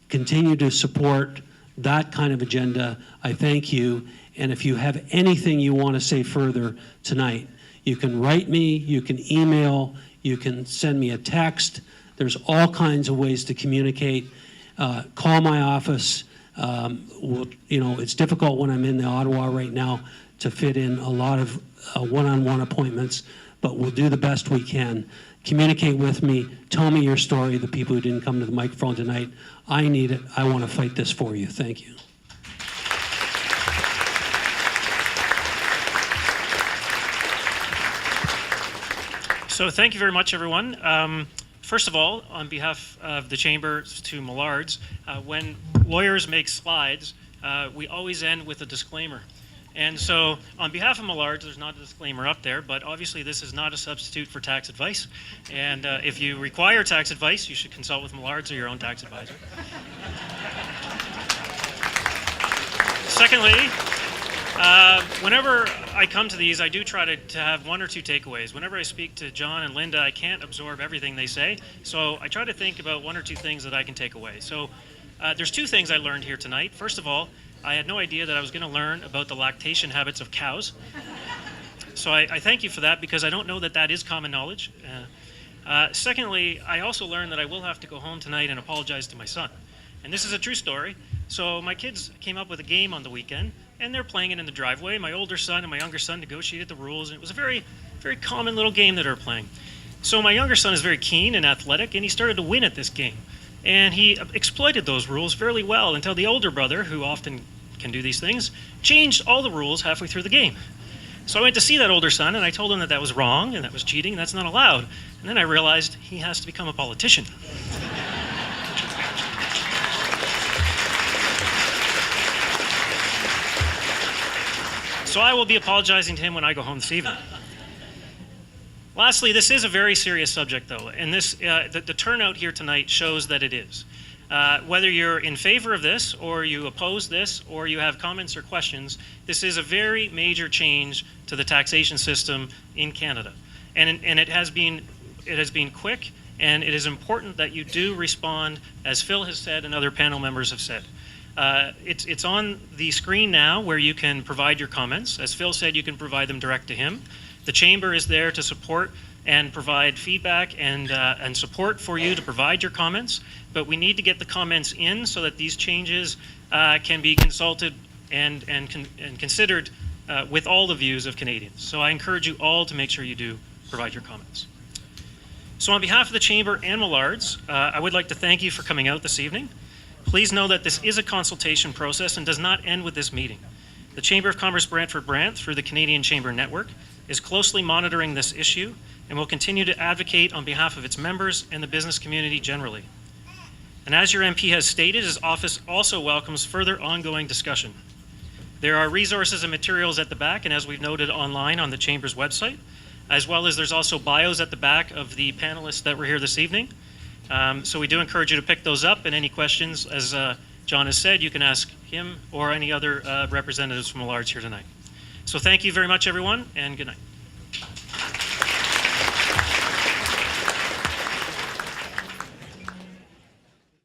continue to support that kind of agenda, I thank you. And if you have anything you want to say further tonight, you can write me, you can email, you can send me a text. There's all kinds of ways to communicate. Call my office. It's difficult when I'm in the Ottawa right now to fit in a lot of one-on-one appointments, but we'll do the best we can. Communicate with me. Tell me your story, the people who didn't come to the microphone tonight. I need it. I want to fight this for you. Thank you. So thank you very much, everyone. First of all, on behalf of the Chamber to Millards, when lawyers make slides, we always end with a disclaimer. And so on behalf of Millards, there's not a disclaimer up there, but obviously this is not a substitute for tax advice. And if you require tax advice, you should consult with Millards or your own tax advisor. Secondly, whenever I come to these, I do try to have one or two takeaways. Whenever I speak to John and Linda, I can't absorb everything they say, so I try to think about one or two things that I can take away. So there's two things I learned here tonight. First of all, I had no idea that I was going to learn about the lactation habits of cows. So I thank you for that, because I don't know that that is common knowledge. Secondly, I also learned that I will have to go home tonight and apologize to my son. And this is a true story. So my kids came up with a game on the weekend, and they're playing it in the driveway. My older son and my younger son negotiated the rules, and it was a very, very common little game that they were playing. So my younger son is very keen and athletic, and he started to win at this game. And he exploited those rules fairly well until the older brother, who often can do these things, changed all the rules halfway through the game. So I went to see that older son, and I told him that that was wrong, and that was cheating, and that's not allowed. And then I realized he has to become a politician. So I will be apologizing to him when I go home this evening. Lastly, this is a very serious subject, though, and the turnout here tonight shows that it is. Whether you're in favor of this, or you oppose this, or you have comments or questions, this is a very major change to the taxation system in Canada, and it has been quick, and it is important that you do respond, as Phil has said and other panel members have said. It's on the screen now where you can provide your comments. As Phil said, you can provide them direct to him. The Chamber is there to support and provide feedback and support for you to provide your comments, but we need to get the comments in so that these changes can be consulted and considered with all the views of Canadians. So I encourage you all to make sure you do provide your comments. So on behalf of the Chamber and Millards, I would like to thank you for coming out this evening. Please know that this is a consultation process and does not end with this meeting. The Chamber of Commerce Brantford-Brant, through the Canadian Chamber Network, is closely monitoring this issue and will continue to advocate on behalf of its members and the business community generally. And as your MP has stated, his office also welcomes further ongoing discussion. There are resources and materials at the back, and as we've noted, online on the Chamber's website, as well as there's also bios at the back of the panelists that were here this evening. So we do encourage you to pick those up, and any questions, as John has said, you can ask him or any other representatives from Millards here tonight. So thank you very much, everyone, and good night.